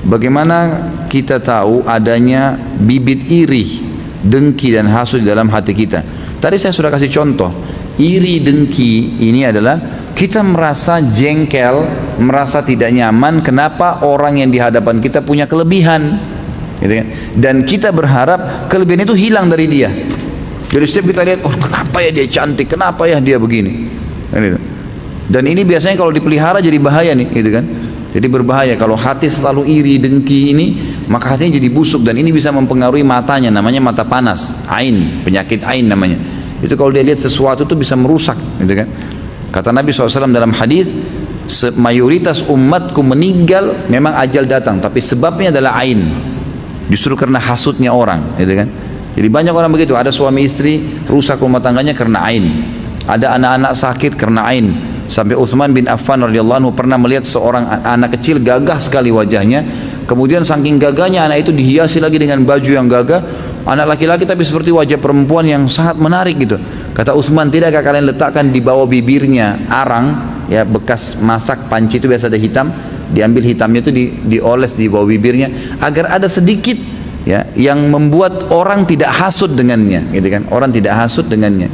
bagaimana kita tahu adanya bibit iri, dengki dan hasud di dalam hati kita? Tadi saya sudah kasih contoh. Iri, dengki ini adalah kita merasa jengkel, merasa tidak nyaman kenapa orang yang di hadapan kita punya kelebihan, gitu kan? Dan kita berharap kelebihan itu hilang dari dia. Jadi setiap kita lihat, oh kenapa ya dia cantik, kenapa ya dia begini, dan ini biasanya kalau dipelihara jadi bahaya nih, gitu kan? Jadi berbahaya kalau hati selalu iri, dengki ini, maka hatinya jadi busuk dan ini bisa mempengaruhi matanya, namanya mata panas, ain, penyakit ain namanya. Itu kalau dia lihat sesuatu itu bisa merusak, gitu kan? Kata Nabi SAW dalam hadis, mayoritas umatku meninggal memang ajal datang, tapi sebabnya adalah ain, justru karena hasutnya orang, gitu kan? Jadi banyak orang begitu, ada suami istri rusak rumah tangganya karena ain, ada anak-anak sakit karena ain. Sampai Utsman bin Affan radhiyallahu anhu pernah melihat seorang anak kecil gagah sekali wajahnya, kemudian saking gagahnya anak itu dihiasi lagi dengan baju yang gagah, anak laki-laki tapi seperti wajah perempuan yang sangat menarik gitu. Kata Utsman, tidakkah kalian letakkan di bawah bibirnya arang, ya bekas masak panci itu biasa ada hitam, diambil hitamnya itu dioles di bawah bibirnya agar ada sedikit ya yang membuat orang tidak hasud dengannya, gitu kan? Orang tidak hasud dengannya.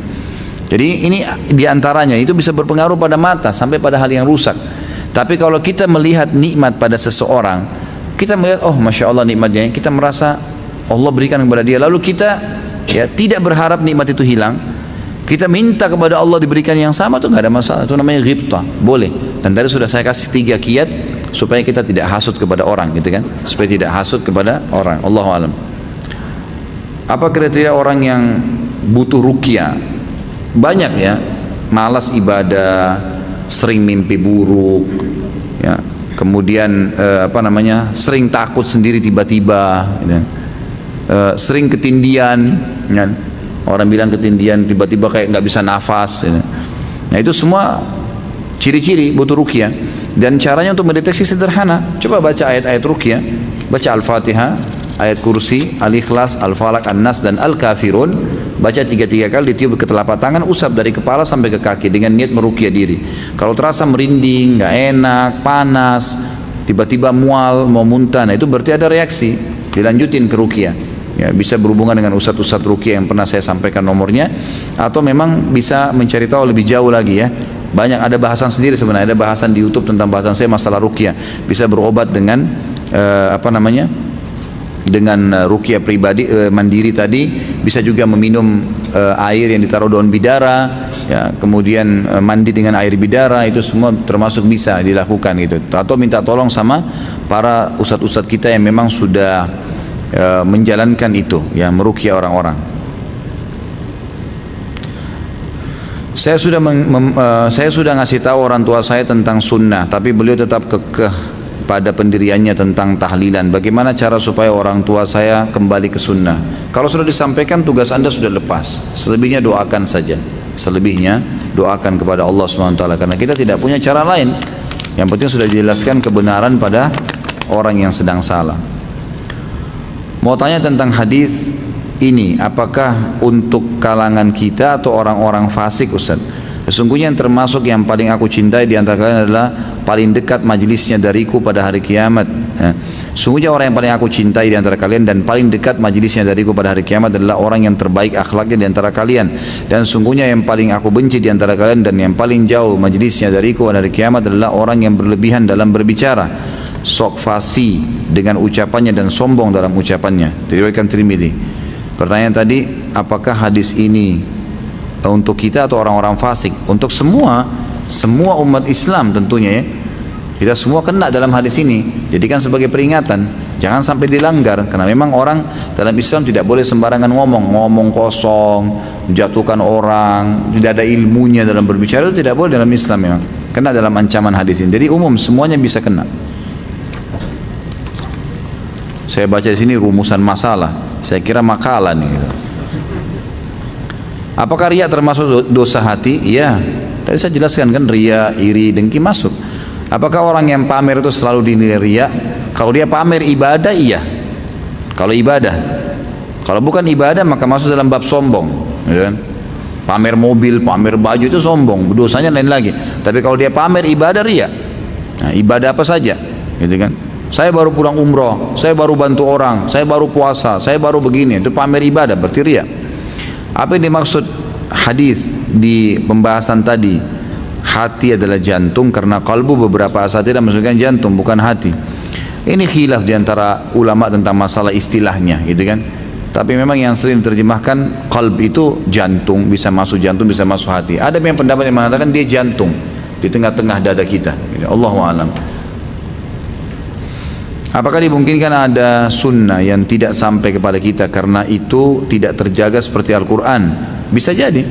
Jadi ini diantaranya itu bisa berpengaruh pada mata sampai pada hal yang rusak. Tapi kalau kita melihat nikmat pada seseorang, kita melihat oh masya Allah nikmatnya, kita merasa Allah berikan kepada dia, lalu kita ya tidak berharap nikmat itu hilang, kita minta kepada Allah diberikan yang sama, itu nggak ada masalah. Itu namanya ghibtah, boleh. Dan tadi sudah saya kasih 3 kiat supaya kita tidak hasud kepada orang, gitu kan? Supaya tidak hasud kepada orang. Allahu a'lam. Apa kriteria orang yang butuh ruqyah? Banyak ya, malas ibadah, sering mimpi buruk, ya, kemudian sering takut sendiri tiba-tiba, gitu. Sering ketindian, ya. Orang bilang ketindian tiba-tiba kayak nggak bisa nafas, gitu. Nah itu semua ciri-ciri butuh ruqyah. Dan caranya untuk mendeteksi sederhana, coba baca ayat-ayat ruqyah, baca Al-Fatihah, ayat kursi, Al-Ikhlas, Al-Falaq, An-Nas dan Al-Kafirun, baca 3 kali, ditiup ke telapak tangan, usap dari kepala sampai ke kaki dengan niat meruqyah diri. Kalau terasa merinding, nggak enak, panas, tiba-tiba mual, mau muntah, nah itu berarti ada reaksi, dilanjutin ke ruqyah. Ya, bisa berhubungan dengan ustadz-ustadz ruqyah yang pernah saya sampaikan nomornya, atau memang bisa mencari tahu lebih jauh lagi ya. Banyak, ada bahasan sendiri sebenarnya, ada bahasan di YouTube tentang bahasan saya masalah ruqyah. Bisa berobat dengan dengan ruqyah pribadi, mandiri tadi, bisa juga meminum air yang ditaruh daun bidara, ya, kemudian mandi dengan air bidara, itu semua termasuk bisa dilakukan gitu. Atau minta tolong sama para ustadz-ustadz kita yang memang sudah menjalankan itu, ya, meruqyah orang-orang. Saya sudah ngasih tahu orang tua saya tentang sunnah, tapi beliau tetap kekeh pada pendiriannya tentang tahlilan. Bagaimana cara supaya orang tua saya kembali ke sunnah? Kalau sudah disampaikan, tugas Anda sudah lepas. Selebihnya doakan saja. Selebihnya doakan kepada Allah SWT, karena kita tidak punya cara lain. Yang penting sudah dijelaskan kebenaran pada orang yang sedang salah. Mau tanya tentang hadis ini, apakah untuk kalangan kita atau orang-orang fasik, Ustaz? Sesungguhnya yang termasuk yang paling aku cintai di antara kalian adalah paling dekat majelisnya dariku pada hari kiamat. Sesungguhnya orang yang paling aku cintai di antara kalian dan paling dekat majelisnya dariku pada hari kiamat adalah orang yang terbaik akhlaknya di antara kalian. Dan sesungguhnya yang paling aku benci di antara kalian dan yang paling jauh majelisnya dariku pada hari kiamat adalah orang yang berlebihan dalam berbicara, sok fasih dengan ucapannya dan sombong dalam ucapannya. Diriwayatkan Tirmidzi. Pertanyaan tadi, apakah hadis ini untuk kita atau orang-orang fasik? Untuk semua umat Islam tentunya ya. Kita semua kena dalam hadis ini. Jadikan sebagai peringatan, jangan sampai dilanggar, karena memang orang dalam Islam tidak boleh sembarangan ngomong kosong, menjatuhkan orang, tidak ada ilmunya dalam berbicara, itu tidak boleh dalam Islam memang. Kena dalam ancaman hadis ini. Jadi umum semuanya bisa kena. Saya baca di sini rumusan masalah. Saya kira makalah nih. Apakah riya termasuk dosa hati? Iya. Tadi saya jelaskan kan, riya, iri, dengki masuk. Apakah orang yang pamer itu selalu dinilai riya? Kalau dia pamer ibadah, iya. Kalau ibadah. Kalau bukan ibadah maka masuk dalam bab sombong, ya kan? Pamer mobil, pamer baju itu sombong, dosanya lain lagi. Tapi kalau dia pamer ibadah, riya. Nah, ibadah apa saja, gitu kan? Saya baru pulang umroh, saya baru bantu orang, saya baru puasa, saya baru begini. Itu pamer ibadah, berarti riya. Apa yang dimaksud hadis di pembahasan tadi? Hati adalah jantung, karena kalbu beberapa asatidz maksudkan jantung bukan hati. Ini khilaf diantara ulama tentang masalah istilahnya, gitu kan. Tapi memang yang sering diterjemahkan qalb itu jantung, bisa masuk jantung, bisa masuk hati. Ada yang pendapat yang mengatakan dia jantung di tengah-tengah dada kita. Allahu a'lam. Apakah dimungkinkan ada sunnah yang tidak sampai kepada kita karena itu tidak terjaga seperti Al-Quran? Bisa jadi,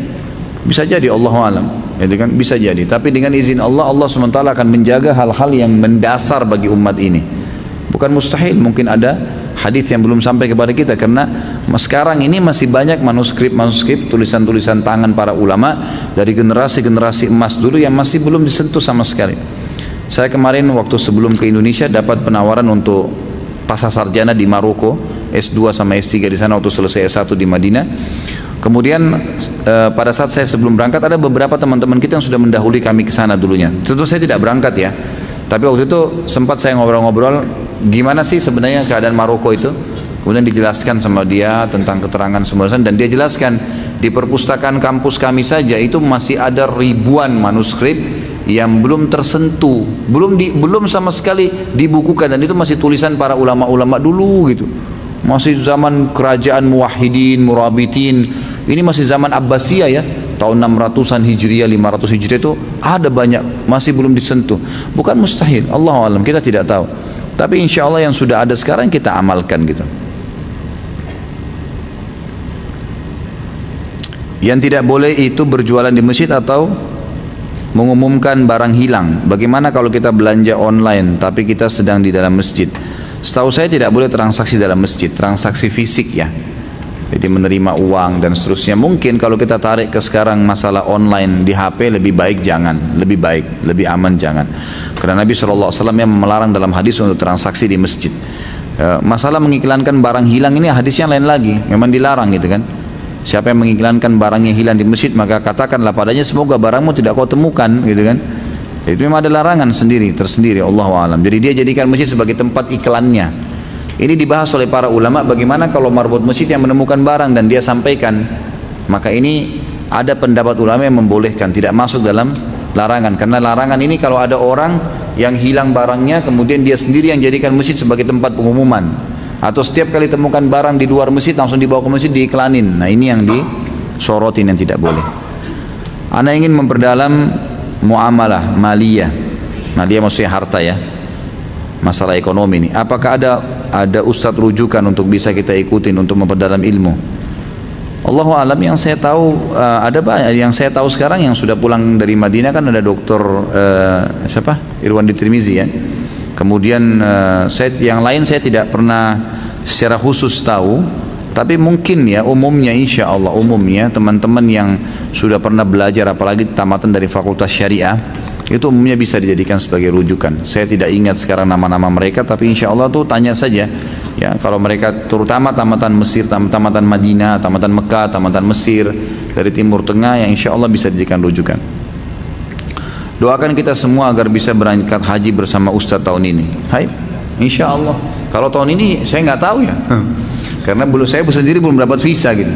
Allahu a'lam. Itu kan bisa jadi. Tapi dengan izin Allah, Allah SWT akan menjaga hal-hal yang mendasar bagi umat ini. Bukan mustahil, mungkin ada hadis yang belum sampai kepada kita, karena sekarang ini masih banyak manuskrip, tulisan-tulisan tangan para ulama dari generasi-generasi emas dulu yang masih belum disentuh sama sekali. Saya kemarin waktu sebelum ke Indonesia dapat penawaran untuk pasca sarjana di Maroko, S2 sama S3 di sana waktu selesai S1 di Madinah. Kemudian pada saat saya sebelum berangkat, ada beberapa teman-teman kita yang sudah mendahului kami ke sana dulunya. Tentu saya tidak berangkat ya, tapi waktu itu sempat saya ngobrol-ngobrol gimana sih sebenarnya keadaan Maroko itu. Kemudian dijelaskan sama dia tentang keterangan semua, dan dia jelaskan di perpustakaan kampus kami saja itu masih ada ribuan manuskrip yang belum tersentuh, belum sama sekali dibukukan, dan itu masih tulisan para ulama-ulama dulu gitu. Masih zaman kerajaan muwahhidin, murabitin. Ini masih zaman Abbasiyah ya, tahun 600-an Hijriah, 500 Hijriah itu ada banyak, masih belum disentuh. Bukan mustahil, Allahu a'lam, kita tidak tahu. Tapi insya Allah yang sudah ada sekarang kita amalkan gitu. Yang tidak boleh itu berjualan di masjid atau mengumumkan barang hilang. Bagaimana kalau kita belanja online tapi kita sedang di dalam masjid? Setahu saya tidak boleh transaksi dalam masjid, transaksi fisik ya. Jadi menerima uang dan seterusnya. Mungkin kalau kita tarik ke sekarang masalah online di HP, lebih baik jangan, lebih aman jangan. Karena Nabi SAW yang melarang dalam hadis untuk transaksi di masjid. Masalah mengiklankan barang hilang ini hadisnya lain lagi, memang dilarang gitu kan. Siapa yang mengiklankan barangnya hilang di masjid, maka katakanlah padanya semoga barangmu tidak kau temukan gitu kan. Itu memang ada larangan tersendiri, Allahu a'lam. Jadi dia jadikan masjid sebagai tempat iklannya. Ini dibahas oleh para ulama, bagaimana kalau marbot masjid yang menemukan barang dan dia sampaikan. Maka ini ada pendapat ulama yang membolehkan, tidak masuk dalam larangan. Karena larangan ini kalau ada orang yang hilang barangnya, kemudian dia sendiri yang jadikan masjid sebagai tempat pengumuman, atau setiap kali temukan barang di luar masjid langsung dibawa ke masjid diiklanin. Nah ini yang disorotin, yang tidak boleh. Ana ingin memperdalam muamalah maliyah maksudnya harta ya, masalah ekonomi ini. Apakah ada ustadz rujukan untuk bisa kita ikutin untuk memperdalam ilmu? Allahu alam, yang saya tahu ada banyak. Yang saya tahu sekarang yang sudah pulang dari Madinah kan ada Dr. Irwandi Tirmizi ya. Kemudian yang lain saya tidak pernah secara khusus tahu. Tapi mungkin ya umumnya, insya Allah umumnya teman-teman yang sudah pernah belajar, apalagi tamatan dari fakultas syariah, itu umumnya bisa dijadikan sebagai rujukan. Saya tidak ingat sekarang nama-nama mereka, tapi insya Allah tuh tanya saja ya, kalau mereka terutama tamatan Mesir, tamatan Madinah, tamatan Mekah, tamatan Mesir, dari Timur Tengah, yang insya Allah bisa dijadikan rujukan. Doakan kita semua agar bisa berangkat haji bersama Ustadz tahun ini. Hai, insya Allah. Kalau tahun ini saya nggak tahu ya, karena saya sendiri belum dapat visa gitu.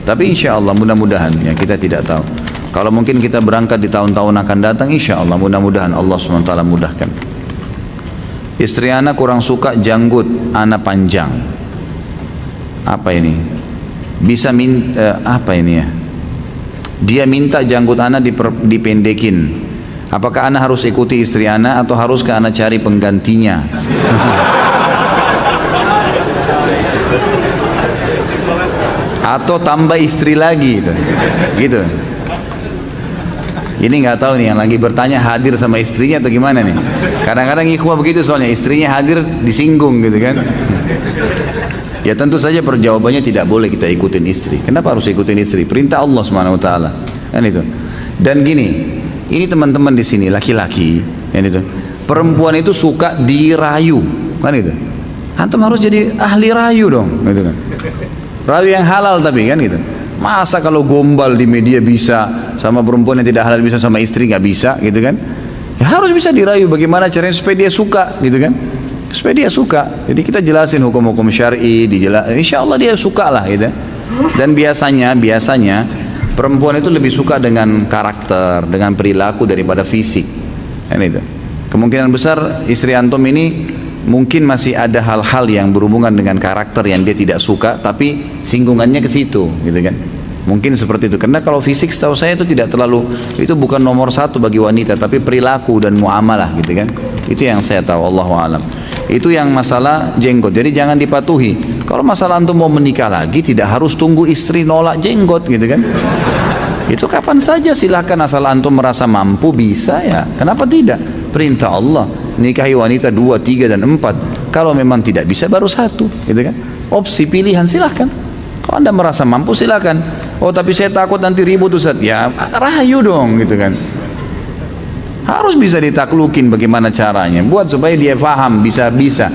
Tapi insya Allah mudah-mudahan ya, kita tidak tahu. Kalau mungkin kita berangkat di tahun-tahun akan datang, insya Allah mudah-mudahan Allah SWT mudahkan. Istri ana kurang suka janggut ana panjang. Apa ini? Apa ini ya? Dia minta janggut ana dipendekin. Apakah ana harus ikuti istri ana atau haruskah ana cari penggantinya? Atau tambah istri lagi gitu. Ini nggak tahu nih, yang lagi bertanya hadir sama istrinya atau gimana nih. Kadang-kadang ikhwah begitu, soalnya istrinya hadir disinggung gitu kan. Ya tentu saja perjawabannya tidak boleh kita ikutin istri. Kenapa harus ikutin istri? Perintah Allah SWT kan itu. Dan gini, ini teman-teman di sini laki-laki kan itu, perempuan itu suka dirayu kan itu. Antum harus jadi ahli rayu dong gitu kan. Rayu yang halal tapi kan gitu. Masa kalau gombal di media bisa, sama perempuan yang tidak halal bisa, sama istri nggak bisa gitu kan? Ya harus bisa dirayu. Bagaimana caranya supaya dia suka gitu kan? supaya dia suka. Jadi kita jelasin hukum-hukum syar'i, insya Allah dia suka lah gitu. Dan biasanya perempuan itu lebih suka dengan karakter, dengan perilaku daripada fisik. Kan itu. Kemungkinan besar istri antum ini mungkin masih ada hal-hal yang berhubungan dengan karakter yang dia tidak suka, tapi singgungannya ke situ, gitu kan? Mungkin seperti itu. Karena kalau fisik setahu saya itu tidak terlalu, itu bukan nomor satu bagi wanita, tapi perilaku dan muamalah, gitu kan? Itu yang saya tahu, Allahu a'lam. Itu yang masalah jenggot. Jadi jangan dipatuhi. Kalau masalah antum mau menikah lagi, tidak harus tunggu istri nolak jenggot, gitu kan? Itu kapan saja silahkan, asal antum merasa mampu, bisa ya. Kenapa tidak? Perintah Allah, nikahi wanita 2, 3 dan 4. Kalau memang tidak bisa baru 1, gitu kan? Opsi pilihan silahkan. Kalau anda merasa mampu silahkan. Oh tapi saya takut nanti ribut Ustaz. Ya rahayu dong, gitu kan? Harus bisa ditaklukin bagaimana caranya. Buat supaya dia paham, bisa-bisa.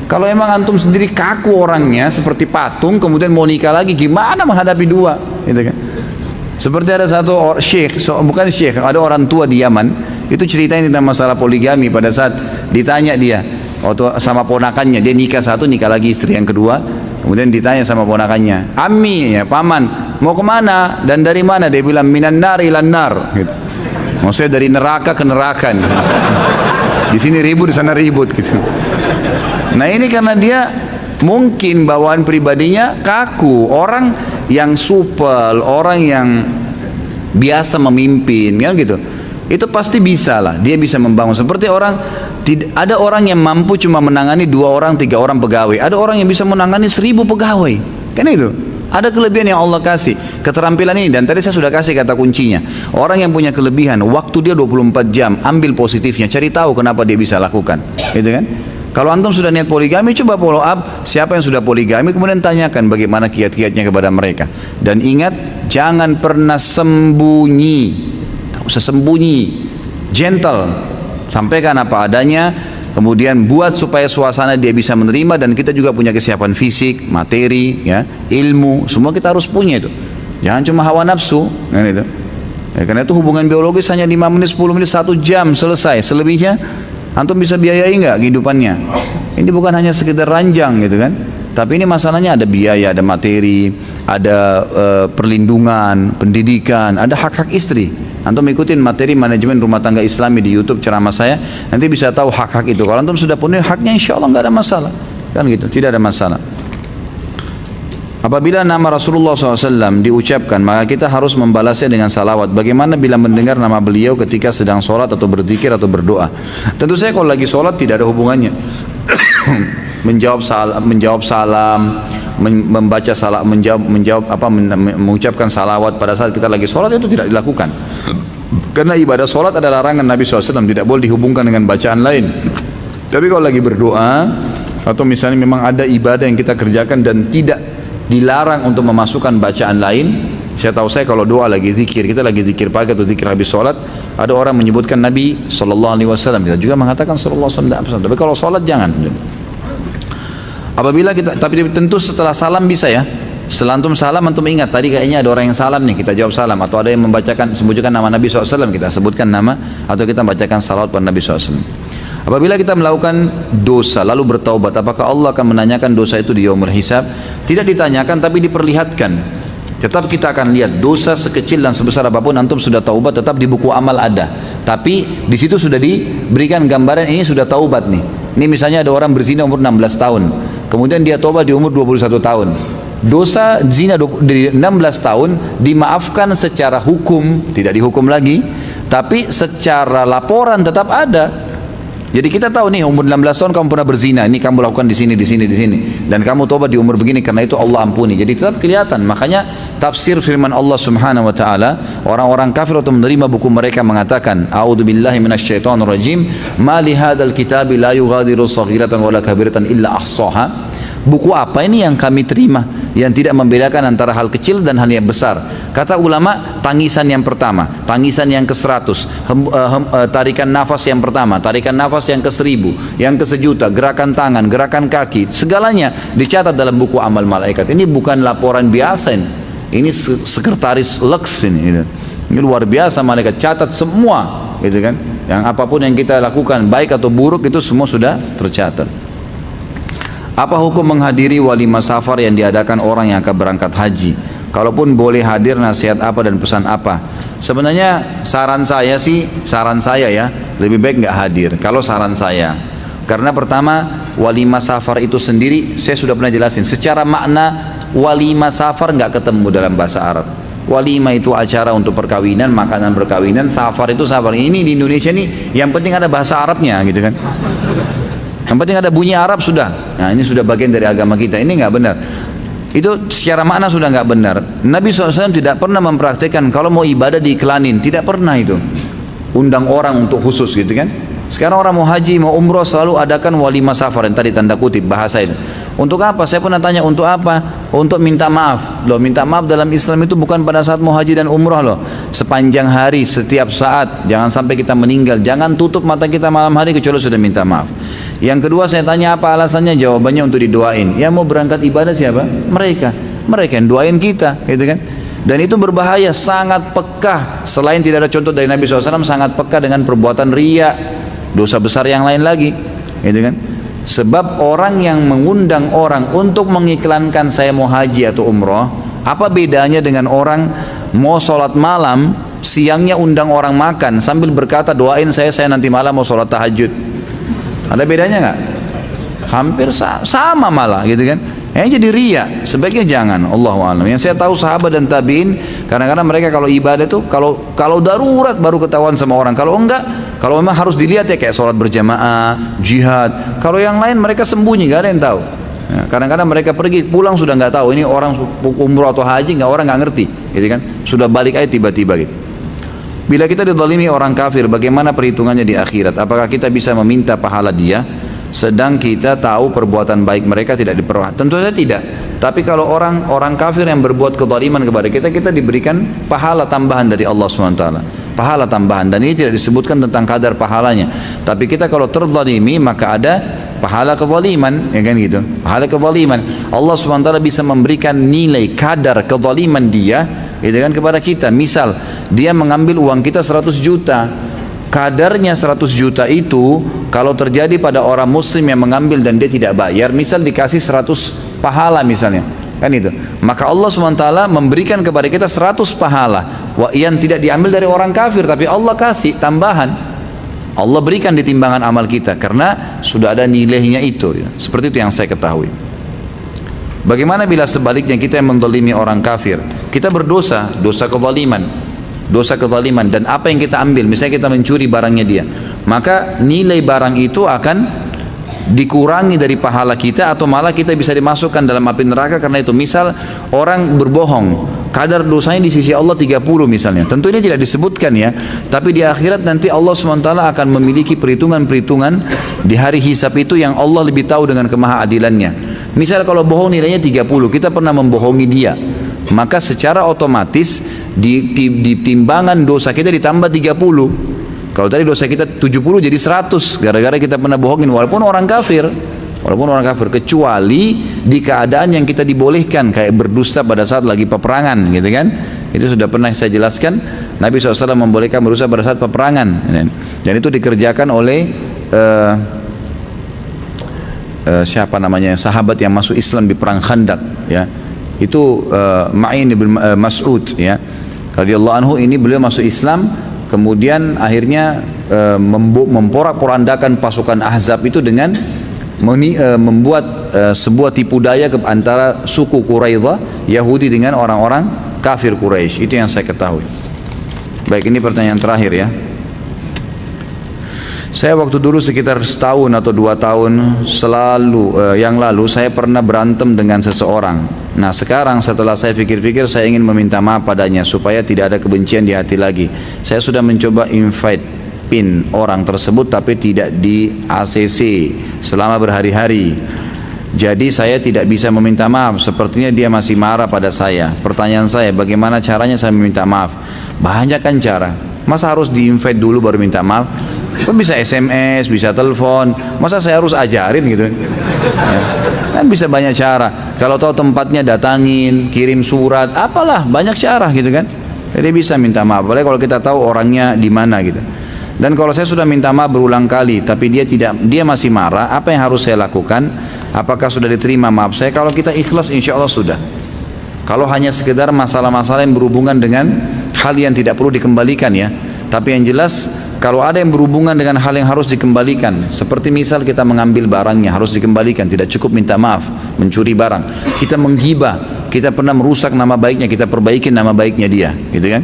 Kalau emang antum sendiri kaku orangnya seperti patung, kemudian mau nikah lagi, gimana menghadapi 2, gitu kan? Seperti ada satu syekh, bukan syekh, ada orang tua di Yaman, itu ceritanya tentang masalah poligami. Pada saat ditanya dia, waktu sama ponakannya, dia nikah 1, nikah lagi istri yang kedua, kemudian ditanya sama ponakannya, Ammi, ya paman, mau kemana dan dari mana? Dia bilang, minan nar ilan nar, gitu. Maksudnya dari neraka ke neraka nih. Di sini ribut, di sana ribut, gitu. Nah ini karena dia mungkin bawaan pribadinya kaku. Orang yang supel, orang yang biasa memimpin, kan gitu, itu pasti bisa lah, dia bisa membangun. Seperti orang, ada orang yang mampu cuma menangani 2 orang, 3 orang pegawai, ada orang yang bisa menangani 1000 pegawai, kan itu. Ada kelebihan yang Allah kasih, keterampilan ini. Dan tadi saya sudah kasih kata kuncinya. Orang yang punya kelebihan, waktu dia 24 jam, ambil positifnya, cari tahu kenapa dia bisa lakukan, gitu kan. Kalau antum sudah niat poligami, coba follow up siapa yang sudah poligami, kemudian tanyakan bagaimana kiat-kiatnya kepada mereka. Dan ingat, jangan pernah sembunyi, tak usah sembunyi, gentle, sampaikan apa adanya, kemudian buat supaya suasana dia bisa menerima. Dan kita juga punya kesiapan fisik, materi, ya, ilmu, semua kita harus punya itu. Jangan cuma hawa nafsu, kan itu. Ya, karena itu hubungan biologis hanya 5 menit, 10 menit, 1 jam selesai. Selebihnya antum bisa biayai nggak kehidupannya? Ini bukan hanya sekedar ranjang, gitu kan? Tapi ini masalahnya ada biaya, ada materi, ada perlindungan, pendidikan, ada hak-hak istri. Antum ikutin materi manajemen rumah tangga Islami di YouTube ceramah saya, nanti bisa tahu hak-hak itu. Kalau antum sudah penuhi haknya, insya Allah nggak ada masalah, kan gitu, tidak ada masalah. Apabila nama Rasulullah SAW diucapkan, maka kita harus membalasnya dengan salawat. Bagaimana bila mendengar nama beliau ketika sedang sholat atau berzikir atau berdoa? Tentu saya kalau lagi sholat tidak ada hubungannya. menjawab salam, membaca salam, mengucapkan salawat pada saat kita lagi sholat itu tidak dilakukan. Karena ibadah sholat adalah larangan Nabi SAW, tidak boleh dihubungkan dengan bacaan lain. Tapi kalau lagi berdoa atau misalnya memang ada ibadah yang kita kerjakan dan tidak dilarang untuk memasukkan bacaan lain. Saya tahu saya kalau doa lagi zikir, kita lagi zikir pagi atau zikir habis sholat, ada orang menyebutkan Nabi SAW, kita juga mengatakan SAW. Tapi kalau sholat jangan. Apabila kita, tapi tentu setelah salam bisa ya. Setelah antum salam, antum ingat tadi kayaknya ada orang yang salam nih, kita jawab salam. Atau ada yang membacakan, sebutkan nama Nabi SAW, kita sebutkan nama, atau kita bacakan salawat pada Nabi SAW. Apabila kita melakukan dosa lalu bertaubat, apakah Allah akan menanyakan dosa itu di yaumul hisab? Tidak ditanyakan, tapi diperlihatkan. Tetap kita akan lihat dosa sekecil dan sebesar apapun, antum sudah taubat, tetap di buku amal ada. Tapi di situ sudah diberikan gambaran ini sudah taubat nih. Ini misalnya ada orang berzina umur 16 tahun, kemudian dia taubat di umur 21 tahun. Dosa zina di 16 tahun dimaafkan secara hukum, tidak dihukum lagi, tapi secara laporan tetap ada. Jadi kita tahu nih umur 16 tahun kamu pernah berzina, ini kamu lakukan di sini, dan kamu tobat di umur begini, karena itu Allah ampuni. Jadi tetap kelihatan. Makanya tafsir firman Allah Subhanahu wa taala, orang-orang kafir atau menerima buku mereka mengatakan, a'udzubillahi minasyaitonirrajim, ma li hadzal kitabi la yughadiru shaghiratan wala kabiratan illa ahsaha. Buku apa ini yang kami terima yang tidak membedakan antara hal kecil dan hal yang besar? Kata ulama, tangisan yang pertama, tangisan yang ke-100, tarikan nafas yang pertama, tarikan nafas yang ke-1000, yang ke-1.000.000, gerakan tangan, gerakan kaki, segalanya dicatat dalam buku amal malaikat. Ini bukan laporan biasa ini sekretaris Lux ini luar biasa, malaikat catat semua, gitu kan? Yang apapun yang kita lakukan, baik atau buruk, itu semua sudah tercatat. Apa hukum menghadiri walimah safar yang diadakan orang yang akan berangkat haji? Kalaupun boleh hadir, nasihat apa dan pesan apa? Sebenarnya saran saya ya, lebih baik nggak hadir kalau saran saya. Karena pertama, walimah safar itu sendiri saya sudah pernah jelasin. Secara makna walimah safar nggak ketemu dalam bahasa Arab. Walimah itu acara untuk perkawinan, makanan perkawinan. Safar itu safar. Ini di Indonesia nih yang penting ada bahasa Arabnya gitu kan. Yang penting ada bunyi Arab sudah. Nah ini sudah bagian dari agama kita. Ini nggak benar. Itu secara makna sudah nggak benar. Nabi SAW tidak pernah mempraktikkan kalau mau ibadah diiklanin. Tidak pernah itu. Undang orang untuk khusus gitu kan. Sekarang orang mau haji, mau umroh selalu adakan walimah safar yang tadi tanda kutip bahasa itu. Untuk apa? Saya pernah tanya untuk apa? Untuk minta maaf. Loh, minta maaf dalam Islam itu bukan pada saat mau haji dan umroh loh. Sepanjang hari, setiap saat. Jangan sampai kita meninggal. Jangan tutup mata kita malam hari kecuali sudah minta maaf. Yang kedua saya tanya apa alasannya? Jawabannya untuk didoain. Yang mau berangkat ibadah siapa? Mereka. Mereka yang doain kita, gitu kan? Dan itu berbahaya, sangat pekah. Selain tidak ada contoh dari Nabi SAW, sangat pekah dengan perbuatan riya, dosa besar yang lain lagi, gitu kan? Sebab orang yang mengundang orang untuk mengiklankan saya mau haji atau umroh, apa bedanya dengan orang mau sholat malam, siangnya undang orang makan sambil berkata doain saya nanti malam mau sholat tahajud? Ada bedanya nggak? Hampir sama malah, gitu kan? Jadi riya, sebaiknya jangan. Allahu a'lam. Yang saya tahu sahabat dan tabiin, kadang-kadang mereka kalau ibadah itu kalau darurat baru ketahuan sama orang. Kalau enggak, kalau memang harus dilihat ya kayak sholat berjamaah, jihad. Kalau yang lain mereka sembunyi, nggak ada yang tahu. Ya, kadang-kadang mereka pergi pulang sudah nggak tahu ini orang umroh atau haji, orang nggak ngerti, gitu kan? Sudah balik aja tiba-tiba gitu. Bila kita dizalimi orang kafir, bagaimana perhitungannya di akhirat? Apakah kita bisa meminta pahala dia? Sedang kita tahu perbuatan baik mereka tidak diperhatikan? Tentu saja tidak. Tapi kalau orang kafir yang berbuat kezaliman kepada kita, kita diberikan pahala tambahan dari Allah SWT. Pahala tambahan, dan ini tidak disebutkan tentang kadar pahalanya. Tapi kita kalau terzalimi maka ada pahala kezaliman, ya kan gitu. Pahala kezaliman. Allah SWT bisa memberikan nilai kadar kezaliman dia, gitu kan, kepada kita. Misal dia mengambil uang kita 100 juta. Kadarnya 100 juta itu kalau terjadi pada orang muslim yang mengambil dan dia tidak bayar, misal dikasih 100 pahala misalnya, kan itu, maka Allah SWT memberikan kepada kita 100 pahala yang tidak diambil dari orang kafir, tapi Allah kasih tambahan. Allah berikan di timbangan amal kita karena sudah ada nilainya itu, ya. Seperti itu yang saya ketahui. Bagaimana bila sebaliknya kita yang menzalimi orang kafir? Kita berdosa, dosa kezaliman, dan apa yang kita ambil, misalnya kita mencuri barangnya dia, maka nilai barang itu akan dikurangi dari pahala kita, atau malah kita bisa dimasukkan dalam api neraka karena itu. Misal orang berbohong, kadar dosanya di sisi Allah 30 misalnya, tentu ini tidak disebutkan ya, tapi di akhirat nanti Allah SWT akan memiliki perhitungan-perhitungan di hari hisab itu yang Allah lebih tahu dengan kemahaadilannya. Misal kalau bohong nilainya 30, kita pernah membohongi dia, maka secara otomatis di timbangan dosa kita ditambah 30. Kalau tadi dosa kita 70 jadi 100 gara-gara kita pernah bohongin, walaupun orang kafir, kecuali di keadaan yang kita dibolehkan, kayak berdusta pada saat lagi peperangan, gitu kan. Itu sudah pernah saya jelaskan, Nabi SAW membolehkan berdusta pada saat peperangan, dan itu dikerjakan oleh siapa namanya, sahabat yang masuk Islam di perang Khandaq, ya. Itu Ma'in bin Mas'ud, ya, radhiyallahu anhu. Ini beliau masuk Islam, kemudian akhirnya memporak-porandakan pasukan Ahzab itu dengan membuat sebuah tipu daya antara suku Quraidah Yahudi dengan orang-orang kafir Quraisy. Itu yang saya ketahui. Baik, ini pertanyaan terakhir ya. Saya waktu dulu sekitar setahun atau 2 tahun yang lalu saya pernah berantem dengan seseorang. Nah sekarang setelah saya pikir-pikir, saya ingin meminta maaf padanya supaya tidak ada kebencian di hati lagi. Saya sudah mencoba invite pin orang tersebut tapi tidak di ACC selama berhari-hari. Jadi saya tidak bisa meminta maaf. Sepertinya dia masih marah pada saya. Pertanyaan saya, bagaimana caranya saya meminta maaf? Banyak kan cara. Masa harus di invite dulu baru minta maaf? Kan bisa SMS, bisa telepon. Masa saya harus ajarin gitu? Ya. Kan bisa banyak cara. Kalau tahu tempatnya datangin, kirim surat, apalah, banyak cara gitu kan. Jadi bisa minta maaf. Apalagi kalau kita tahu orangnya di mana gitu. Dan kalau saya sudah minta maaf berulang kali, tapi dia masih marah, apa yang harus saya lakukan? Apakah sudah diterima maaf saya? Kalau kita ikhlas, insya Allah sudah. Kalau hanya sekedar masalah-masalah yang berhubungan dengan hal yang tidak perlu dikembalikan ya. Tapi yang jelas, kalau ada yang berhubungan dengan hal yang harus dikembalikan, seperti misal kita mengambil barangnya harus dikembalikan, tidak cukup minta maaf, mencuri barang, kita menggibah, kita pernah merusak nama baiknya, kita perbaikin nama baiknya dia, gitu kan?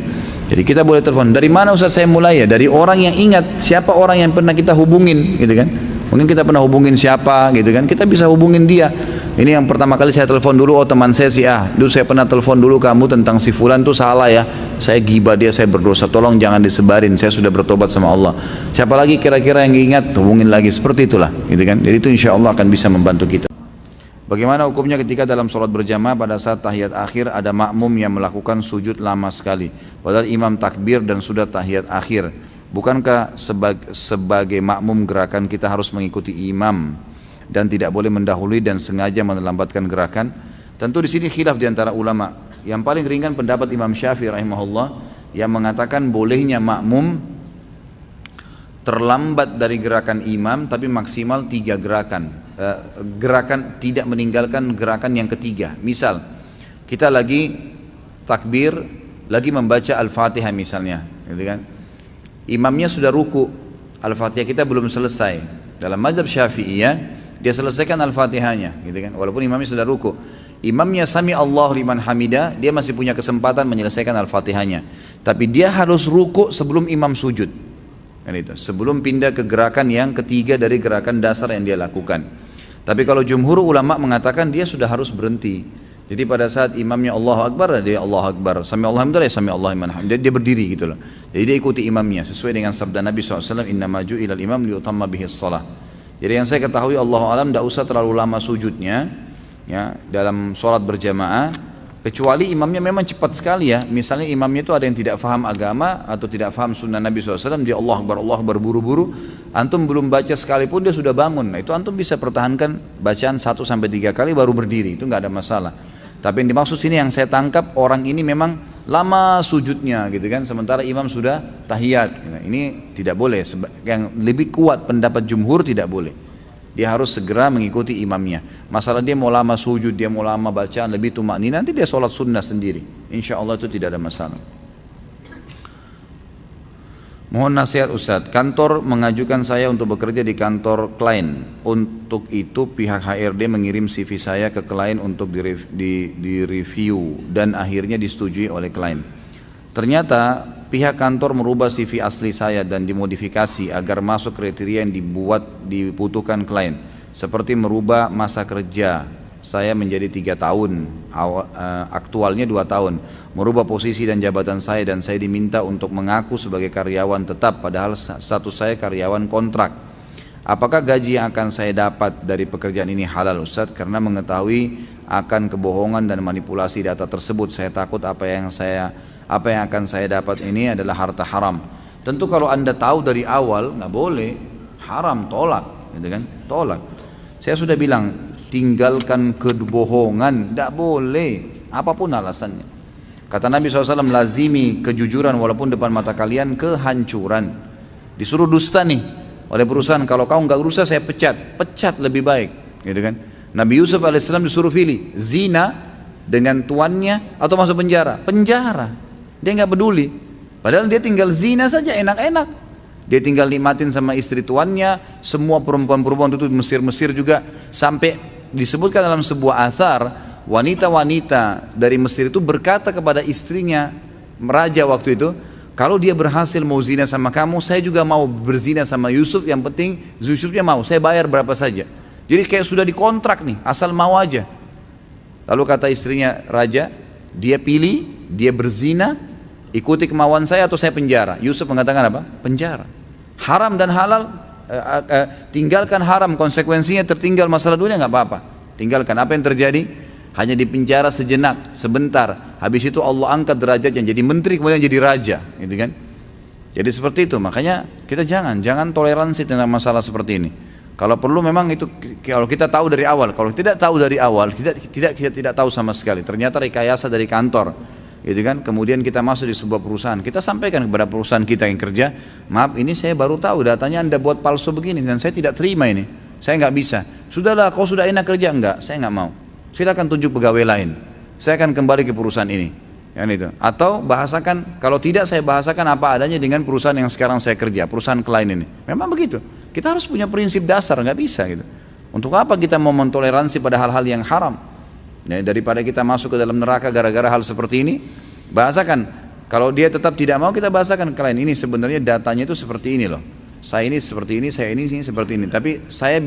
Jadi kita boleh telepon. Dari mana Ustaz saya mulai ya? Dari orang yang ingat siapa orang yang pernah kita hubungin, gitu kan? Mungkin kita pernah hubungin siapa, gitu kan? Kita bisa hubungin dia. Ini yang pertama kali saya telepon dulu, oh teman saya si A. Dulu saya pernah telepon dulu kamu tentang si fulan tuh salah ya. Saya gibah dia, saya berdosa. Tolong jangan disebarin. Saya sudah bertobat sama Allah. Siapa lagi kira-kira yang ingat? Hubungin lagi. Seperti itulah, gitu kan? Jadi itu insya Allah akan bisa membantu kita. Bagaimana hukumnya ketika dalam sholat berjamaah pada saat tahiyat akhir ada makmum yang melakukan sujud lama sekali, padahal imam takbir dan sudah tahiyat akhir? Bukankah sebagai makmum gerakan kita harus mengikuti imam dan tidak boleh mendahului dan sengaja melambatkan gerakan? Tentu di sini khilaf di antara ulama. Yang paling ringan pendapat Imam Syafi'i rahimahullah yang mengatakan bolehnya makmum terlambat dari gerakan imam tapi maksimal 3 gerakan. Gerakan tidak meninggalkan gerakan yang ketiga. Misal kita lagi takbir, lagi membaca Al-Fatihah misalnya, gitu kan? Imamnya sudah ruku, Al-Fatihah kita belum selesai. Dalam mazhab Syafi'iyah dia selesaikan Al-Fatihahnya, gitu kan? Walaupun imamnya sudah ruku, imamnya sami Allahu liman hamidah, dia masih punya kesempatan menyelesaikan Al-Fatihahnya. Tapi dia harus ruku sebelum imam sujud. Kan itu, sebelum pindah ke gerakan yang ketiga dari gerakan dasar yang dia lakukan. Tapi kalau jumhur ulama mengatakan dia sudah harus berhenti. Jadi pada saat imamnya Allahu Akbar, dia Allahu Akbar, sami Allahu liman hamidah, sami Allahu liman hamidah, dia berdiri gitu loh. Jadi dia ikuti imamnya sesuai dengan sabda Nabi SAW, innama ju'ilal imam liyutamma bihis shalah. Jadi yang saya ketahui Allahu alam tidak usah terlalu lama sujudnya ya dalam sholat berjamaah, kecuali imamnya memang cepat sekali ya. Misalnya imamnya itu ada yang tidak faham agama atau tidak faham sunnah Nabi SAW, dia Allah Akbar buru-buru, antum belum baca sekalipun dia sudah bangun. Nah, itu antum bisa pertahankan bacaan 1 sampai 3 kali baru berdiri, itu nggak ada masalah. Tapi yang dimaksud sini yang saya tangkap, orang ini memang lama sujudnya gitu kan, sementara imam sudah tahiyat. Nah, ini tidak boleh. Yang lebih kuat pendapat jumhur tidak boleh. Dia harus segera mengikuti imamnya. Masalah dia mau lama sujud, dia mau lama bacaan lebih tumakni, nanti dia sholat sunnah sendiri. Insya Allah itu tidak ada masalah. Mohon nasihat Ustadz, kantor mengajukan saya untuk bekerja di kantor klien. Untuk itu pihak HRD mengirim CV saya ke klien untuk direview dan akhirnya disetujui oleh klien. Ternyata pihak kantor merubah CV asli saya dan dimodifikasi agar masuk kriteria yang dibutuhkan klien. Seperti merubah masa kerja saya menjadi 3 tahun, aktualnya 2 tahun, merubah posisi dan jabatan saya, dan saya diminta untuk mengaku sebagai karyawan tetap padahal status saya karyawan kontrak. Apakah gaji yang akan saya dapat dari pekerjaan ini halal Ustadz? Karena mengetahui akan kebohongan dan manipulasi data tersebut, saya takut apa yang akan saya dapat ini adalah harta haram. Tentu kalau anda tahu dari awal nggak boleh, haram, tolak, gitu kan? Tolak. Saya sudah bilang, tinggalkan kebohongan, tidak boleh, apapun alasannya. Kata Nabi SAW, lazimi kejujuran walaupun depan mata kalian kehancuran. Disuruh dusta nih oleh perusahaan, kalau kau nggak berusaha saya pecat lebih baik, gitu kan? Nabi Yusuf alaihissalam disuruh pilih zina dengan tuannya atau masuk penjara. Dia nggak peduli, padahal dia tinggal zina saja enak-enak. Dia tinggal nikmatin sama istri tuannya, semua perempuan-perempuan itu Mesir juga, sampai disebutkan dalam sebuah athar, wanita-wanita dari Mesir itu berkata kepada istrinya, raja waktu itu, kalau dia berhasil mau zina sama kamu, saya juga mau berzina sama Yusuf, yang penting Yusufnya mau, saya bayar berapa saja. Jadi kayak sudah dikontrak nih, asal mau aja. Lalu kata istrinya raja, dia pilih, dia berzina, ikuti kemauan saya atau saya penjara. Yusuf mengatakan apa? Penjara. Haram dan halal, tinggalkan haram, konsekuensinya tertinggal masalah dunia nggak apa-apa. Tinggalkan. Apa yang terjadi? Hanya di penjara sejenak, sebentar. Habis itu Allah angkat derajatnya jadi menteri, kemudian jadi raja, gitu kan? Jadi seperti itu. Makanya kita jangan toleransi tentang masalah seperti ini. Kalau perlu memang itu, kalau kita tahu dari awal. Kalau tidak tahu dari awal, kita tidak tahu sama sekali. Ternyata rekayasa dari kantor, gitu kan. Kemudian kita masuk di sebuah perusahaan, kita sampaikan kepada perusahaan kita yang kerja, maaf ini saya baru tahu datanya Anda buat palsu begini dan saya tidak terima ini, saya nggak bisa. Sudahlah, kau sudah enak kerja, enggak, saya nggak mau. Silakan tunjuk pegawai lain, saya akan kembali ke perusahaan ini. Yang itu. Atau bahasakan, kalau tidak saya bahasakan apa adanya dengan perusahaan yang sekarang saya kerja, perusahaan klien ini. Memang begitu. Kita harus punya prinsip dasar, nggak bisa gitu. Untuk apa kita mau mentoleransi pada hal-hal yang haram? Ya, daripada kita masuk ke dalam neraka gara-gara hal seperti ini, bahasakan. Kalau dia tetap tidak mau, kita bahasakan klien ini sebenarnya datanya itu seperti ini loh. Saya ini seperti ini, saya ini seperti ini. Tapi saya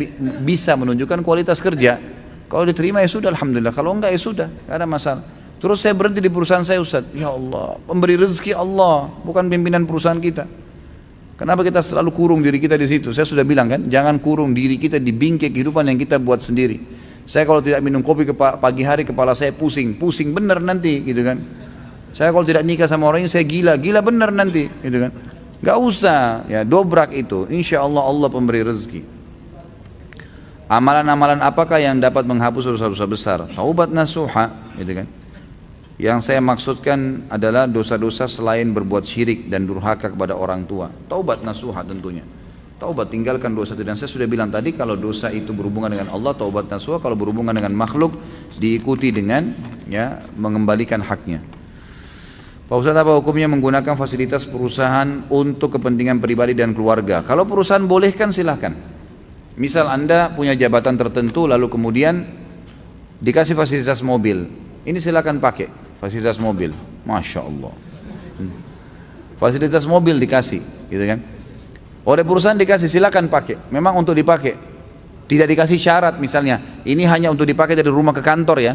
bisa menunjukkan kualitas kerja. Kalau diterima ya sudah, alhamdulillah. Kalau enggak ya sudah, nggak ada masalah. Terus saya berhenti di perusahaan saya, Ustaz. Ya Allah, pemberi rezeki Allah, bukan pimpinan perusahaan kita. Kenapa kita selalu kurung diri kita di situ? Saya sudah bilang kan, jangan kurung diri kita di bingkai kehidupan yang kita buat sendiri. Saya kalau tidak minum kopi ke pagi hari kepala saya pusing bener nanti gitu kan. Saya kalau tidak nikah sama orang ini saya gila bener nanti gitu kan. Gak usah ya, dobrak itu. Insya Allah Allah pemberi rezeki. Amalan-amalan apakah yang dapat menghapus dosa-dosa besar? Taubat nasuha gitu kan. Yang saya maksudkan adalah dosa-dosa selain berbuat syirik dan durhaka kepada orang tua. Taubat nasuha tentunya. Taubat, tinggalkan dosa itu. Dan saya sudah bilang tadi, kalau dosa itu berhubungan dengan Allah, taubat nasuha. Kalau berhubungan dengan makhluk, diikuti dengan ya mengembalikan haknya. Pak Ustaz, apa hukumnya menggunakan fasilitas perusahaan untuk kepentingan pribadi dan keluarga? Kalau perusahaan bolehkan silahkan. Misal Anda punya jabatan tertentu lalu kemudian dikasih fasilitas mobil, ini silahkan pakai fasilitas mobil. Masya Allah, fasilitas mobil dikasih gitu kan. Oleh perusahaan dikasih, silakan pakai. Memang untuk dipakai, tidak dikasih syarat misalnya ini hanya untuk dipakai dari rumah ke kantor ya,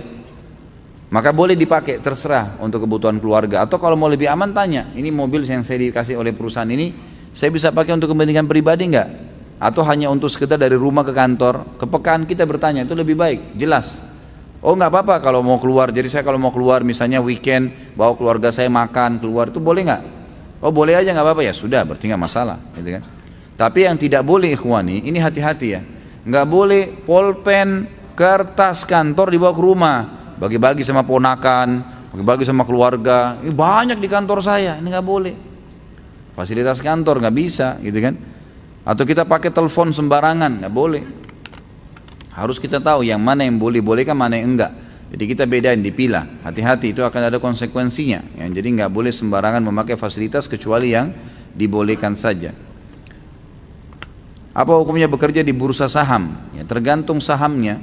maka boleh dipakai, terserah untuk kebutuhan keluarga. Atau kalau mau lebih aman tanya, ini mobil yang saya dikasih oleh perusahaan ini saya bisa pakai untuk kepentingan pribadi enggak? Atau hanya untuk sekedar dari rumah ke kantor? Kepekaan kita bertanya, itu lebih baik, jelas. Oh enggak apa-apa kalau mau keluar, jadi saya kalau mau keluar misalnya weekend bawa keluarga saya makan keluar, itu boleh enggak? Oh boleh aja, enggak apa-apa, ya sudah, berarti enggak masalah gitu kan. Tapi yang tidak boleh ikhwani, ini hati-hati ya, nggak boleh pulpen, kertas kantor dibawa ke rumah, bagi-bagi sama ponakan, bagi-bagi sama keluarga. Ini banyak di kantor saya, ini nggak boleh. Fasilitas kantor nggak bisa, gitu kan? Atau kita pakai telepon sembarangan, nggak boleh. Harus kita tahu yang mana yang boleh kan, mana yang enggak. Jadi kita bedain, dipilah. Hati-hati, itu akan ada konsekuensinya. Jadi nggak boleh sembarangan memakai fasilitas kecuali yang dibolehkan saja. Apa hukumnya bekerja di bursa saham? Ya, tergantung sahamnya.